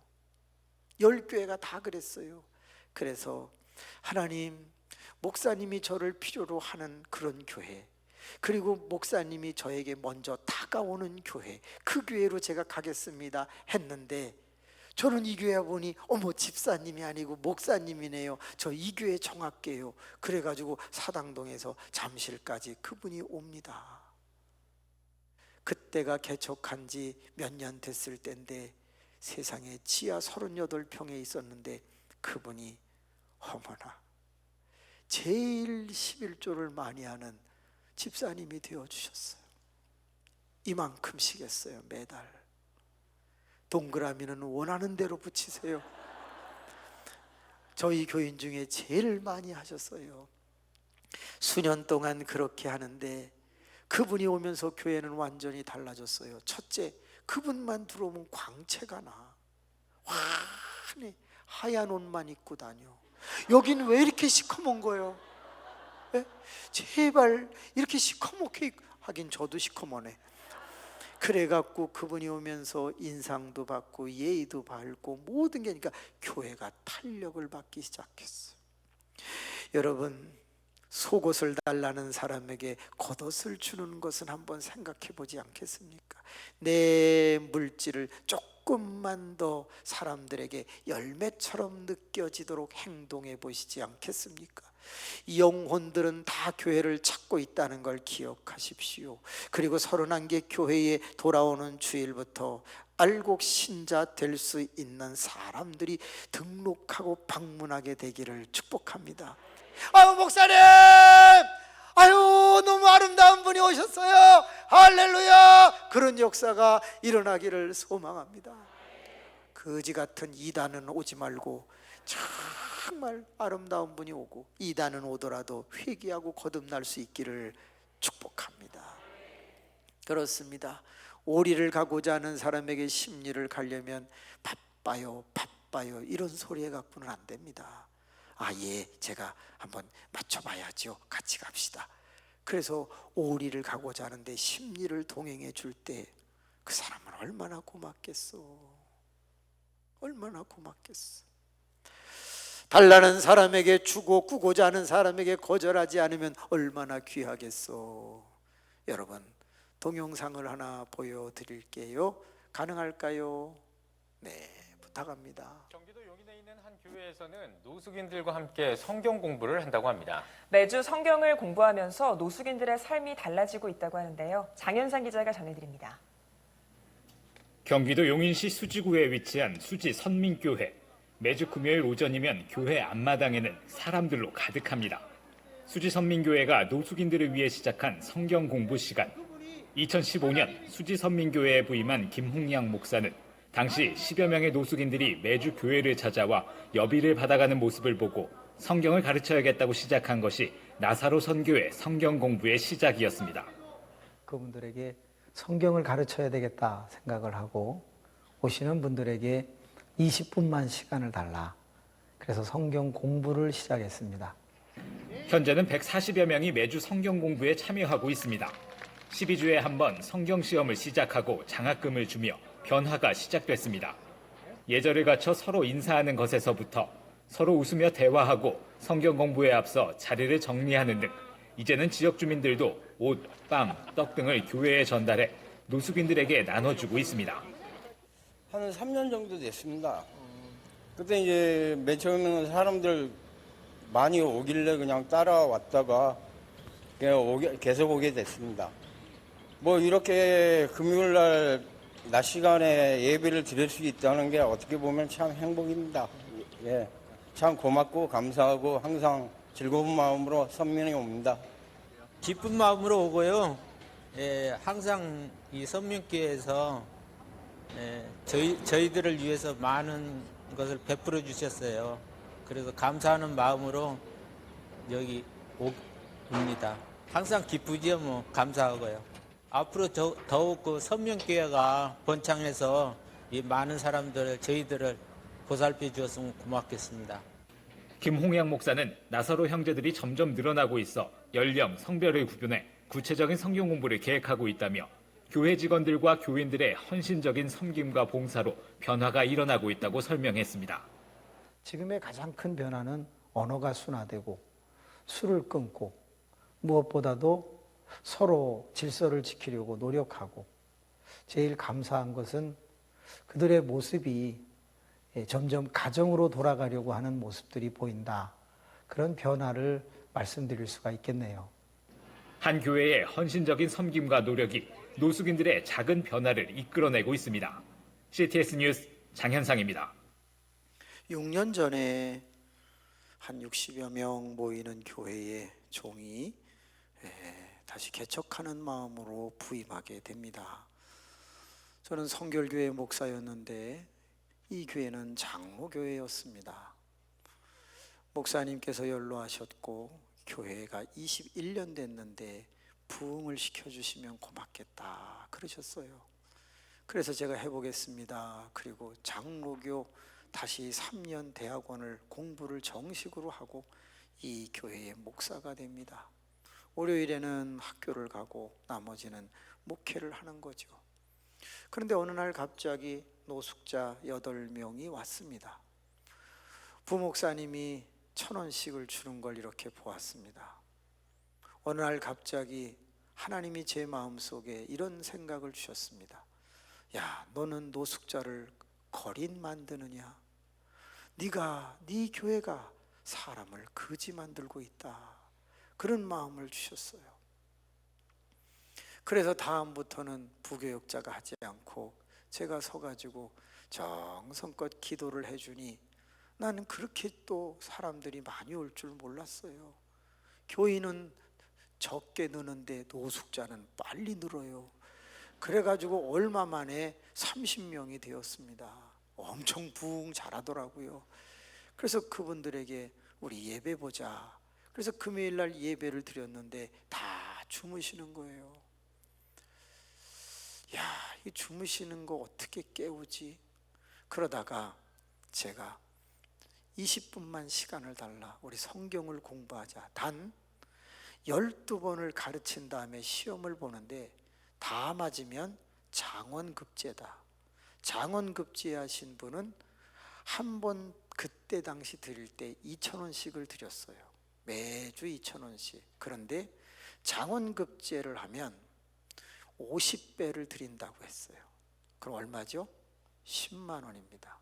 10교회가 다 그랬어요. 그래서 하나님, 목사님이 저를 필요로 하는 그런 교회, 그리고 목사님이 저에게 먼저 다가오는 교회, 그 교회로 제가 가겠습니다 했는데 저는 이 교회 보니 어머, 집사님이 아니고 목사님이네요. 저 이 교회 정할게요. 그래가지고 사당동에서 잠실까지 그분이 옵니다. 그때가 개척한 지 몇 년 됐을 때인데 세상에 지하 38평에 있었는데 그분이 어머나 제일 11조를 많이 하는 집사님이 되어주셨어요. 이만큼씩 했어요. 매달. 동그라미는 원하는 대로 붙이세요. 저희 교인 중에 제일 많이 하셨어요. 수년 동안 그렇게 하는데 그분이 오면서 교회는 완전히 달라졌어요. 첫째, 그분만 들어오면 광채가 나. 환히 하얀 옷만 입고 다녀. 여긴 왜 이렇게 시커먼 거예요? 에? 제발 이렇게 시커멓게 하긴 저도 시커머네. 그래갖고 그분이 오면서 인상도 받고 예의도 바르고 모든 게, 그러니까 교회가 탄력을 받기 시작했어요. 여러분, 속옷을 달라는 사람에게 겉옷을 주는 것은 한번 생각해 보지 않겠습니까? 내 물질을 조금만 더 사람들에게 열매처럼 느껴지도록 행동해 보시지 않겠습니까? 영혼들은 다 교회를 찾고 있다는 걸 기억하십시오. 그리고 31개 교회에 돌아오는 주일부터 알곡 신자 될 수 있는 사람들이 등록하고 방문하게 되기를 축복합니다. 아유, 목사님, 아유, 너무 아름다운 분이 오셨어요. 할렐루야. 그런 역사가 일어나기를 소망합니다. 거지 같은 이단은 오지 말고 정말 아름다운 분이 오고, 이단은 오더라도 회개하고 거듭날 수 있기를 축복합니다. 그렇습니다. 오리를 가고자 하는 사람에게 십리를 가려면 바빠요 이런 소리 해갖고는 안 됩니다. 아, 예, 제가 한번 맞춰봐야죠. 같이 갑시다. 그래서 오리를 가고자 하는데 십리를 동행해 줄 때 그 사람은 얼마나 고맙겠어. 얼마나 고맙겠어. 달라는 사람에게 주고 꾸고자 하는 사람에게 거절하지 않으면 얼마나 귀하겠어. 여러분, 동영상을 하나 보여드릴게요. 가능할까요? 네, 부탁합니다. 경기도 용인에 있는 한 교회에서는 노숙인들과 함께 성경 공부를 한다고 합니다. 매주 성경을 공부하면서 노숙인들의 삶이 달라지고 있다고 하는데요. 장현상 기자가 전해드립니다. 경기도 용인시 수지구에 위치한 수지 선민교회. 매주 금요일 오전이면 교회 앞마당에는 사람들로 가득합니다. 수지선민교회가 노숙인들을 위해 시작한 성경 공부 시간. 2015년 수지선민교회에 부임한 김홍양 목사는 당시 10여 명의 노숙인들이 매주 교회를 찾아와 여비를 받아가는 모습을 보고 성경을 가르쳐야겠다고 시작한 것이 나사로 선교회 성경 공부의 시작이었습니다. 그분들에게 성경을 가르쳐야 되겠다 생각을 하고 오시는 분들에게 20분만 시간을 달라. 그래서 성경 공부를 시작했습니다. 현재는 140여 명이 매주 성경 공부에 참여하고 있습니다. 12주에 한 번 성경 시험을 시작하고 장학금을 주며 변화가 시작됐습니다. 예절을 갖춰 서로 인사하는 것에서부터 서로 웃으며 대화하고 성경 공부에 앞서 자리를 정리하는 등 이제는 지역 주민들도 옷, 빵, 떡 등을 교회에 전달해 노숙인들에게 나눠주고 있습니다. 한 3년 정도 됐습니다. 그때 이제 맨 처음에는 사람들 많이 오길래 그냥 따라왔다가 그냥 계속 오게 됐습니다. 뭐 이렇게 금요일 날 낮 시간에 예배를 드릴 수 있다는 게 어떻게 보면 참 행복입니다. 예, 참 고맙고 감사하고 항상 즐거운 마음으로 선민이 옵니다. 기쁜 마음으로 오고요. 예, 항상 이 선민교회에서 저희들을 위해서 많은 것을 베풀어 주셨어요. 그래서 감사하는 마음으로 여기 옵니다. 항상 기쁘지요, 뭐 감사하고요. 앞으로 더욱 그 선민교회가 번창해서 이 많은 사람들 저희들을 보살펴 주었으면 고맙겠습니다. 김홍양 목사는 나사로 형제들이 점점 늘어나고 있어 연령, 성별을 구분해 구체적인 성경 공부를 계획하고 있다며 교회 직원들과 교인들의 헌신적인 섬김과 봉사로 변화가 일어나고 있다고 설명했습니다. 지금의 가장 큰 변화는 언어가 순화되고 술을 끊고 무엇보다도 서로 질서를 지키려고 노력하고 제일 감사한 것은 그들의 모습이 점점 가정으로 돌아가려고 하는 모습들이 보인다. 그런 변화를 말씀드릴 수가 있겠네요. 한 교회의 헌신적인 섬김과 노력이 노숙인들의 작은 변화를 이끌어내고 있습니다. CTS 뉴스 장현상입니다. 6년 전에 한 60여 명 모이는 교회에 종이 다시 개척하는 마음으로 부임하게 됩니다. 저는 성결교회 목사였는데 이 교회는 장로교회였습니다. 목사님께서 연로하셨고 교회가 21년 됐는데 부흥을 시켜주시면 고맙겠다 그러셨어요. 그래서 제가 해보겠습니다. 그리고 장로교 다시 3년 대학원을 공부를 정식으로 하고 이 교회의 목사가 됩니다. 월요일에는 학교를 가고 나머지는 목회를 하는 거죠. 그런데 어느 날 갑자기 노숙자 8명이 왔습니다. 부목사님이 1,000원씩을 주는 걸 이렇게 보았습니다. 어느 날 갑자기 하나님이 제 마음속에 이런 생각을 주셨습니다. 야, 너는 노숙자를 거린 만드느냐? 네 교회가 사람을 거지 만들고 있다. 그런 마음을 주셨어요. 그래서 다음부터는 부교육자가 하지 않고 제가 서가지고 정성껏 기도를 해주니 나는 그렇게 또 사람들이 많이 올 줄 몰랐어요. 교인은 적게 느는데 노숙자는 빨리 늘어요. 그래가지고 얼마 만에 30명이 되었습니다. 엄청 부흥 잘하더라고요. 그래서 그분들에게 우리 예배 보자. 그래서 금요일 날 예배를 드렸는데 다 주무시는 거예요. 야, 이 주무시는 거 어떻게 깨우지? 그러다가 제가 20분만 시간을 달라. 우리 성경을 공부하자. 단 12번을 가르친 다음에 시험을 보는데 다 맞으면 장원급제다. 장원급제 하신 분은 한 번 그때 당시 드릴 때 2,000원씩을 드렸어요. 매주 2,000원씩. 그런데 장원급제를 하면 50배를 드린다고 했어요. 그럼 얼마죠? 10만 원입니다.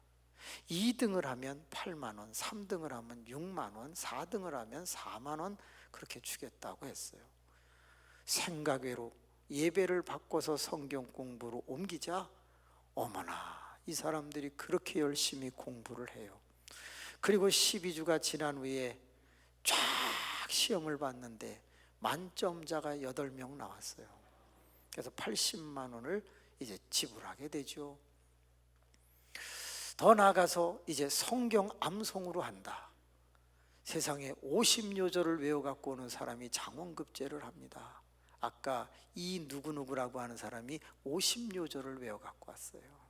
2등을 하면 8만 원, 3등을 하면 6만 원, 4등을 하면 4만 원 그렇게 주겠다고 했어요. 생각외로 예배를 바꿔서 성경 공부로 옮기자 어머나 이 사람들이 그렇게 열심히 공부를 해요. 그리고 12주가 지난 후에 쫙 시험을 봤는데 만점자가 8명 나왔어요. 그래서 80만 원을 이제 지불하게 되죠. 더 나아가서 이제 성경 암송으로 한다. 세상에 50요절을 외워갖고 오는 사람이 장원급제를 합니다. 아까 이 누구누구라고 하는 사람이 50요절을 외워갖고 왔어요.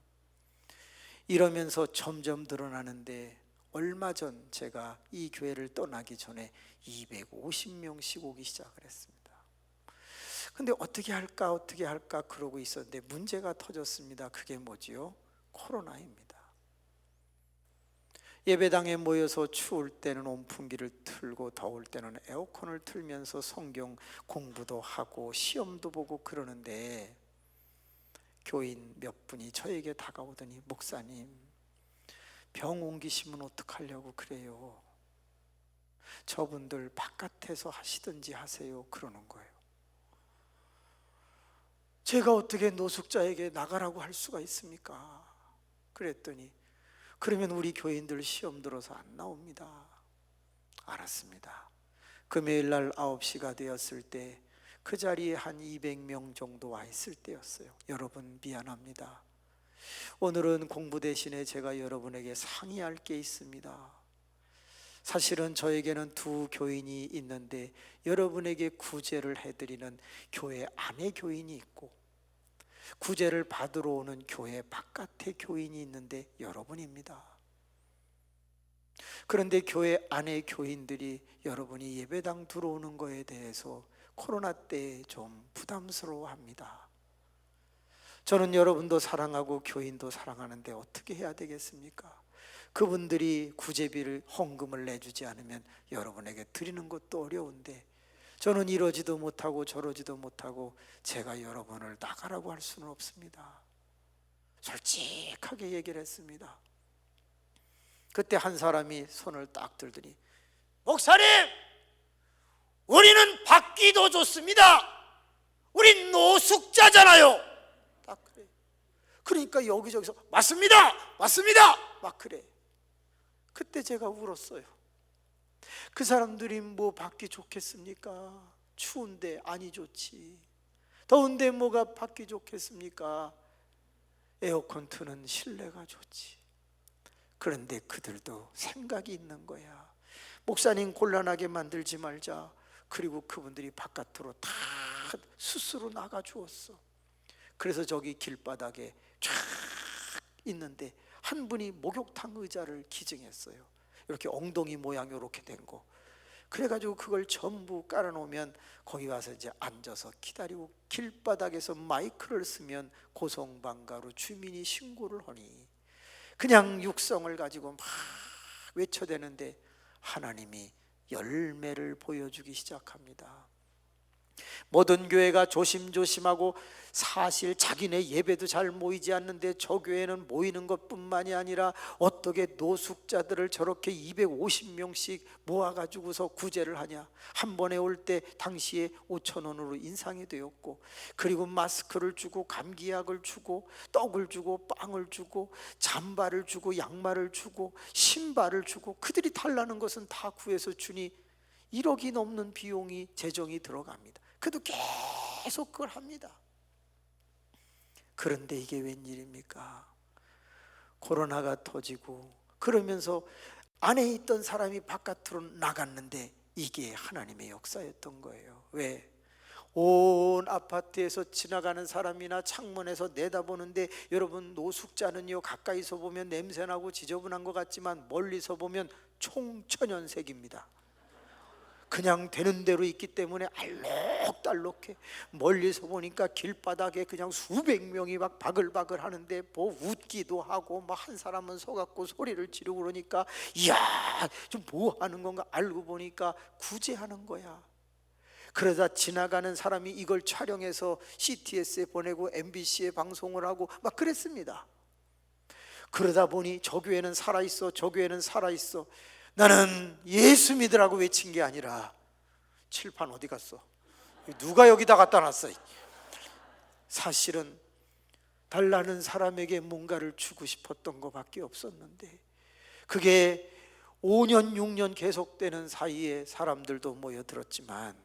이러면서 점점 늘어나는데 얼마 전 제가 이 교회를 떠나기 전에 250명씩 오기 시작을 했습니다. 근데 어떻게 할까 그러고 있었는데 문제가 터졌습니다. 그게 뭐지요? 코로나입니다. 예배당에 모여서 추울 때는 온풍기를 틀고 더울 때는 에어컨을 틀면서 성경 공부도 하고 시험도 보고 그러는데 교인 몇 분이 저에게 다가오더니 목사님, 병 옮기시면 어떡하려고 그래요? 저분들 바깥에서 하시든지 하세요. 그러는 거예요. 제가 어떻게 노숙자에게 나가라고 할 수가 있습니까? 그랬더니 그러면 우리 교인들 시험 들어서 안 나옵니다. 알았습니다. 금요일 날 9시가 되었을 때 그 자리에 한 200명 정도 와 있을 때였어요. 여러분 미안합니다. 오늘은 공부 대신에 제가 여러분에게 상의할 게 있습니다. 사실은 저에게는 2 교인이 있는데 여러분에게 구제를 해드리는 교회 안에 교인이 있고 구제를 받으러 오는 교회 바깥에 교인이 있는데 여러분입니다. 그런데 교회 안에 교인들이 여러분이 예배당 들어오는 거에 대해서 코로나 때 좀 부담스러워합니다. 저는 여러분도 사랑하고 교인도 사랑하는데 어떻게 해야 되겠습니까? 그분들이 구제비를 헌금을 내주지 않으면 여러분에게 드리는 것도 어려운데 저는 이러지도 못하고 저러지도 못하고 제가 여러분을 나가라고 할 수는 없습니다. 솔직하게 얘기를 했습니다. 그때 한 사람이 손을 딱 들더니 목사님, 우리는 받기도 좋습니다. 우린 노숙자잖아요. 딱 그래. 그러니까 여기저기서 맞습니다, 맞습니다 막 그래. 그때 제가 울었어요. 그 사람들이 뭐 받기 좋겠습니까? 추운데 아니 좋지. 더운데 뭐가 받기 좋겠습니까? 에어컨 트는 실내가 좋지. 그런데 그들도 생각이 있는 거야. 목사님 곤란하게 만들지 말자. 그리고 그분들이 바깥으로 다 스스로 나가 주었어. 그래서 저기 길바닥에 쫙 있는데 한 분이 목욕탕 의자를 기증했어요. 이렇게 엉덩이 모양 이렇게 된 거. 그래가지고 그걸 전부 깔아놓으면 거기 와서 이제 앉아서 기다리고 길바닥에서 마이크를 쓰면 고성방가로 주민이 신고를 하니 그냥 육성을 가지고 막 외쳐대는데 하나님이 열매를 보여주기 시작합니다. 모든 교회가 조심조심하고 사실 자기네 예배도 잘 모이지 않는데 저 교회는 모이는 것뿐만이 아니라 어떻게 노숙자들을 저렇게 250명씩 모아가지고서 구제를 하냐. 한 번에 올 때 당시에 5,000원으로 인상이 되었고 그리고 마스크를 주고 감기약을 주고 떡을 주고 빵을 주고 잠바를 주고 양말을 주고 신발을 주고 그들이 달라는 것은 다 구해서 주니 1억이 넘는 비용이 재정이 들어갑니다. 그래도 계속 그걸 합니다. 그런데 이게 웬일입니까? 코로나가 터지고 그러면서 안에 있던 사람이 바깥으로 나갔는데 이게 하나님의 역사였던 거예요. 왜? 온 아파트에서 지나가는 사람이나 창문에서 내다보는데 여러분 노숙자는요 가까이서 보면 냄새나고 지저분한 것 같지만 멀리서 보면 총천연색입니다. 그냥 되는 대로 있기 때문에 알록달록해. 멀리서 보니까 길바닥에 그냥 수백 명이 막 바글바글 하는데 뭐 웃기도 하고 뭐 한 사람은 서갖고 소리를 지르고 그러니까 이야 좀 뭐 하는 건가 알고 보니까 구제하는 거야. 그러다 지나가는 사람이 이걸 촬영해서 CTS에 보내고 MBC에 방송을 하고 막 그랬습니다. 그러다 보니 저 교회는 살아있어, 저 교회는 살아있어. 나는 예수 믿으라고 외친 게 아니라 칠판 어디 갔어? 누가 여기다 갖다 놨어? 사실은 달라는 사람에게 뭔가를 주고 싶었던 것밖에 없었는데 그게 5년 6년 계속되는 사이에 사람들도 모여들었지만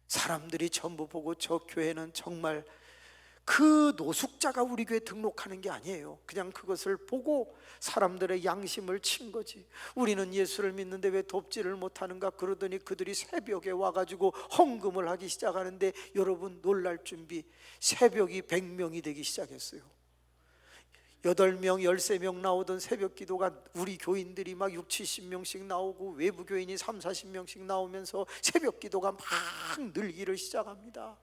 사람들이 전부 보고 저 교회는 정말 그 노숙자가 우리 교회 등록하는 게 아니에요. 그냥 그것을 보고 사람들의 양심을 친 거지. 우리는 예수를 믿는데 왜 돕지를 못하는가 그러더니 그들이 새벽에 와가지고 헌금을 하기 시작하는데 여러분 놀랄 준비, 새벽이 100명이 되기 시작했어요. 8명, 13명 나오던 새벽 기도가 우리 교인들이 막 6, 70명씩 나오고 외부 교인이 3, 40명씩 나오면서 새벽 기도가 막 늘기를 시작합니다.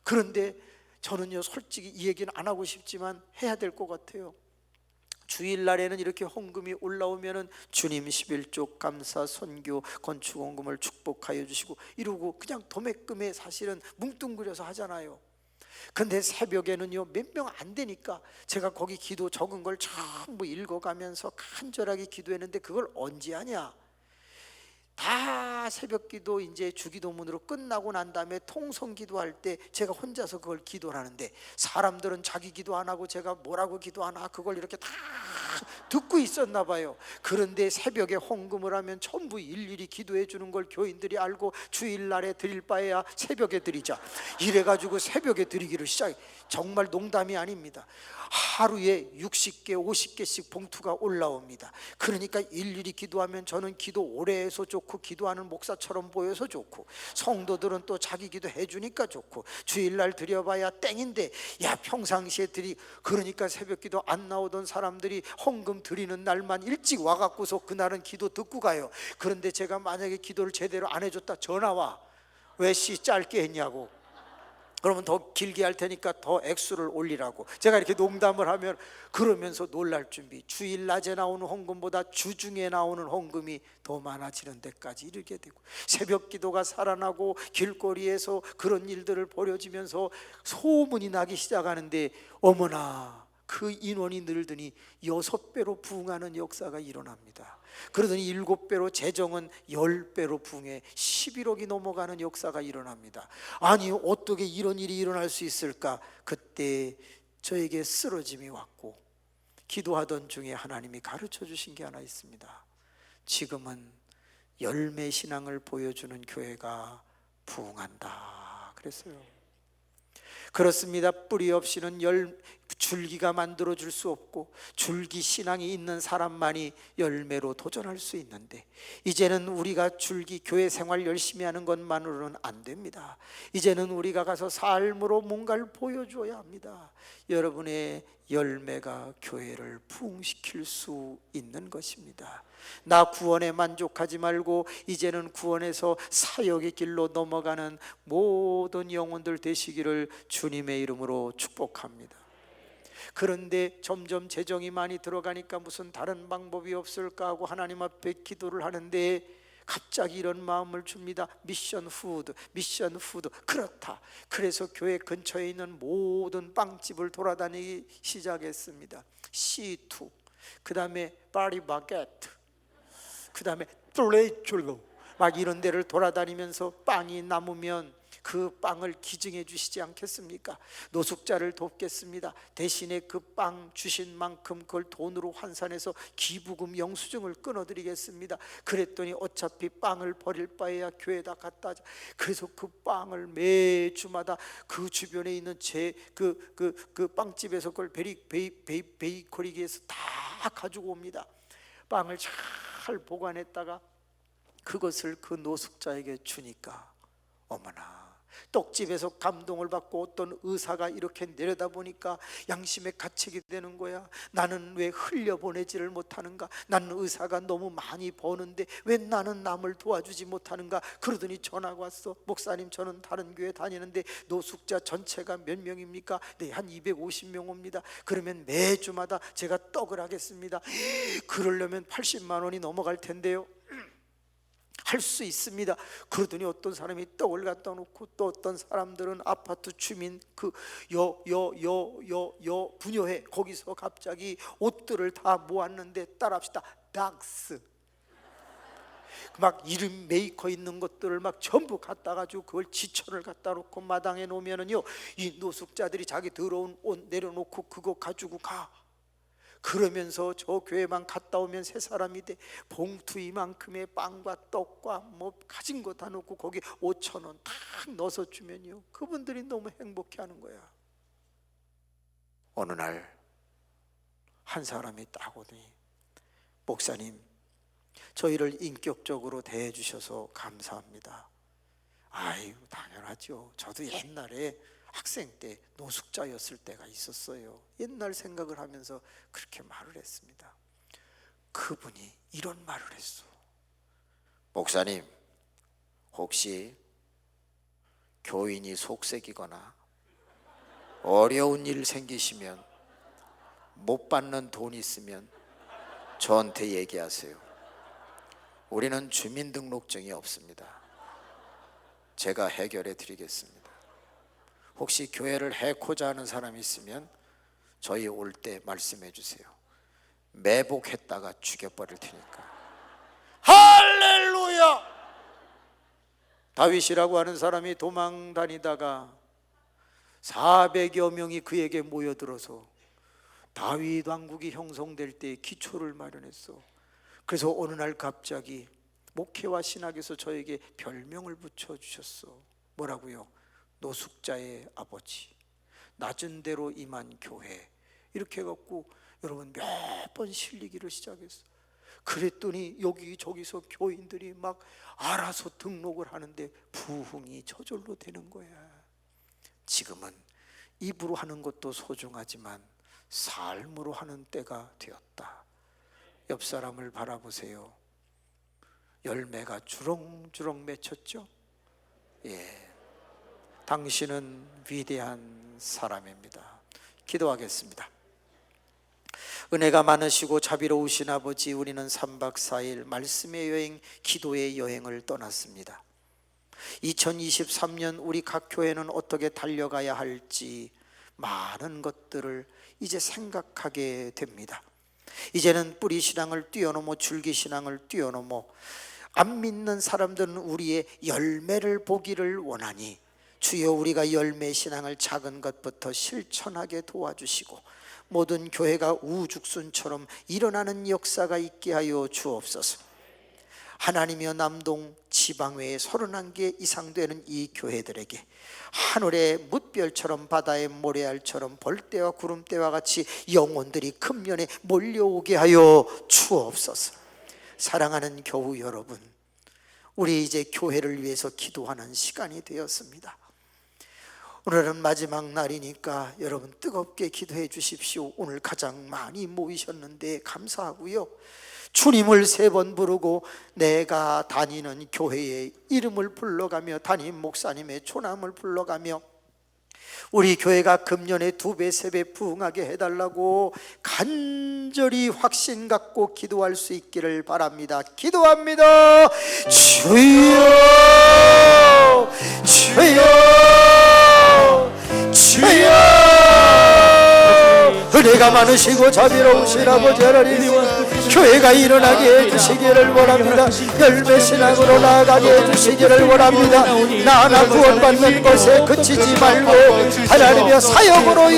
그런데 저는요 솔직히 이 얘기는 안 하고 싶지만 해야 될 것 같아요. 주일날에는 이렇게 헌금이 올라오면은 주님 11조 감사 선교 건축 헌금을 축복하여 주시고 이러고 그냥 도매금에 사실은 뭉뚱그려서 하잖아요. 근데 새벽에는요 몇 명 안 되니까 제가 거기 기도 적은 걸 전부 읽어가면서 간절하게 기도했는데 그걸 언제 하냐, 다 새벽 기도 이제 주기도문으로 끝나고 난 다음에 통성 기도할 때 제가 혼자서 그걸 기도를 하는데 사람들은 자기 기도 안 하고 제가 뭐라고 기도하나 그걸 이렇게 다 듣고 있었나 봐요. 그런데 새벽에 헌금을 하면 전부 일일이 기도해 주는 걸 교인들이 알고 주일날에 드릴 바에야 새벽에 드리자 이래가지고 새벽에 드리기를 시작해. 정말 농담이 아닙니다. 하루에 60개 50개씩 봉투가 올라옵니다. 그러니까 일일이 기도하면 저는 기도 오래 해서 좋고 기도하는 목사처럼 보여서 좋고 성도들은 또 자기 기도 해주니까 좋고 주일날 드려봐야 땡인데 야 평상시에 드리, 그러니까 새벽 기도 안 나오던 사람들이 헌금 드리는 날만 일찍 와갖고서 그날은 기도 듣고 가요. 그런데 제가 만약에 기도를 제대로 안 해줬다 전화와, 왜 씨 짧게 했냐고, 그러면 더 길게 할 테니까 더 액수를 올리라고 제가 이렇게 농담을 하면 그러면서 놀랄 준비, 주일 낮에 나오는 헌금보다 주중에 나오는 헌금이 더 많아지는 데까지 이르게 되고 새벽 기도가 살아나고 길거리에서 그런 일들을 벌여지면서 소문이 나기 시작하는데 어머나 그 인원이 늘더니 6배로 부흥하는 역사가 일어납니다. 그러더니 7배로 재정은 10배로 부흥해 11억이 넘어가는 역사가 일어납니다. 아니 어떻게 이런 일이 일어날 수 있을까? 그때 저에게 쓰러짐이 왔고 기도하던 중에 하나님이 가르쳐 주신 게 하나 있습니다. 지금은 열매 신앙을 보여주는 교회가 부흥한다 그랬어요. 그렇습니다. 뿌리 없이는 줄기가 만들어줄 수 없고 줄기 신앙이 있는 사람만이 열매로 도전할 수 있는데 이제는 우리가 줄기 교회 생활 열심히 하는 것만으로는 안 됩니다. 이제는 우리가 가서 삶으로 뭔가를 보여줘야 합니다. 여러분의 열매가 교회를 부흥시킬 수 있는 것입니다. 나 구원에 만족하지 말고 이제는 구원에서 사역의 길로 넘어가는 모든 영혼들 되시기를 주님의 이름으로 축복합니다. 그런데 점점 재정이 많이 들어가니까 무슨 다른 방법이 없을까 하고 하나님 앞에 기도를 하는데 갑자기 이런 마음을 줍니다. 미션 푸드. 그렇다. 그래서 교회 근처에 있는 모든 빵집을 돌아다니기 시작했습니다. C2, 그 다음에 파리바게트, 그 다음에 플레이줄로 막 이런 데를 돌아다니면서 빵이 남으면 그 빵을 기증해 주시지 않겠습니까? 노숙자를 돕겠습니다. 대신에 그 빵 주신 만큼 그걸 돈으로 환산해서 기부금 영수증을 끊어드리겠습니다. 그랬더니 어차피 빵을 버릴 바에야 교회에다 갖다 하자. 그래서 그 빵을 매주마다 그 주변에 있는 그 빵집에서 그걸 베이커리기에서 다 가지고 옵니다. 빵을 잘 보관했다가 그것을 그 노숙자에게 주니까 어머나, 떡집에서 감동을 받고 어떤 의사가 이렇게 내려다보니까 양심에 갇히게 되는 거야. 나는 왜 흘려보내지를 못하는가? 나는 의사가 너무 많이 버는데 왜 나는 남을 도와주지 못하는가? 그러더니 전화가 왔어. 목사님, 저는 다른 교회 다니는데 노숙자 전체가 몇 명입니까? 네, 한 250명 옵니다. 그러면 매주마다 제가 떡을 하겠습니다. 그러려면 80만 원이 넘어갈 텐데요. 할 수 있습니다. 그러더니 어떤 사람이 떡을 갖다 놓고 또 어떤 사람들은 아파트 주민 그 분여회 거기서 갑자기 옷들을 다 모았는데 따라합시다. 닥스. 막 이름 메이커 있는 것들을 막 전부 갖다 가지고 그걸 지천을 갖다 놓고 마당에 놓으면은요 이 노숙자들이 자기 더러운 옷 내려놓고 그거 가지고 가. 그러면서 저 교회만 갔다 오면 새 사람이 돼. 봉투 이만큼의 빵과 떡과 뭐 가진 거 다 넣고 거기 5,000원 딱 넣어서 주면요, 그분들이 너무 행복해하는 거야. 어느 날 한 사람이 딱 오더니, 목사님, 저희를 인격적으로 대해 주셔서 감사합니다. 아유, 당연하죠. 저도 옛날에 학생 때 노숙자였을 때가 있었어요. 옛날 생각을 하면서 그렇게 말을 했습니다. 그분이 이런 말을 했어. 목사님, 혹시 교인이 속색이거나 어려운 일 생기시면 못 받는 돈 있으면 저한테 얘기하세요. 우리는 주민등록증이 없습니다. 제가 해결해 드리겠습니다. 혹시 교회를 해코자 하는 사람이 있으면 저희 올 때 말씀해 주세요. 매복했다가 죽여버릴 테니까. 할렐루야! 다윗이라고 하는 사람이 도망 다니다가 400여 명이 그에게 모여들어서 다윗 왕국이 형성될 때 기초를 마련했어. 그래서 어느 날 갑자기 목회와 신학에서 저에게 별명을 붙여주셨어. 뭐라고요? 노숙자의 아버지, 낮은 데로 임한 교회. 이렇게 해갖고 여러분 몇 번 실리기를 시작했어. 그랬더니 여기저기서 교인들이 막 알아서 등록을 하는데 부흥이 저절로 되는 거야. 지금은 입으로 하는 것도 소중하지만 삶으로 하는 때가 되었다. 옆 사람을 바라보세요. 열매가 주렁주렁 맺혔죠? 예, 당신은 위대한 사람입니다. 기도하겠습니다. 은혜가 많으시고 자비로우신 아버지, 우리는 3박 4일 말씀의 여행, 기도의 여행을 떠났습니다. 2023년 우리 각 교회는 어떻게 달려가야 할지 많은 것들을 이제 생각하게 됩니다. 이제는 뿌리 신앙을 뛰어넘어 줄기 신앙을 뛰어넘어 안 믿는 사람들은 우리의 열매를 보기를 원하니 주여, 우리가 열매 신앙을 작은 것부터 실천하게 도와주시고 모든 교회가 우죽순처럼 일어나는 역사가 있게 하여 주옵소서. 하나님이여, 남동 지방외에 31개 이상 되는 이 교회들에게 하늘의 뭇별처럼 바다의 모래알처럼 벌떼와 구름떼와 같이 영혼들이 금년에 몰려오게 하여 주옵소서. 사랑하는 교우 여러분, 우리 이제 교회를 위해서 기도하는 시간이 되었습니다. 오늘은 마지막 날이니까 여러분 뜨겁게 기도해 주십시오. 오늘 가장 많이 모이셨는데 감사하고요. 주님을 3번 부르고 내가 다니는 교회의 이름을 불러가며 담임 목사님의 초남을 불러가며 우리 교회가 금년에 2배, 3배 부흥하게 해달라고 간절히 확신 갖고 기도할 수 있기를 바랍니다. 기도합니다. 주여, 주여, 주여. 은혜가 많으시고 자비로우신 아버지 하나님, 교회가 일어나게 해주시기를 원합니다. 열매 신앙으로 나아가게 해주시기를 원합니다. 나나 구원받는 것에 그치지 말고 하나님의 사역으로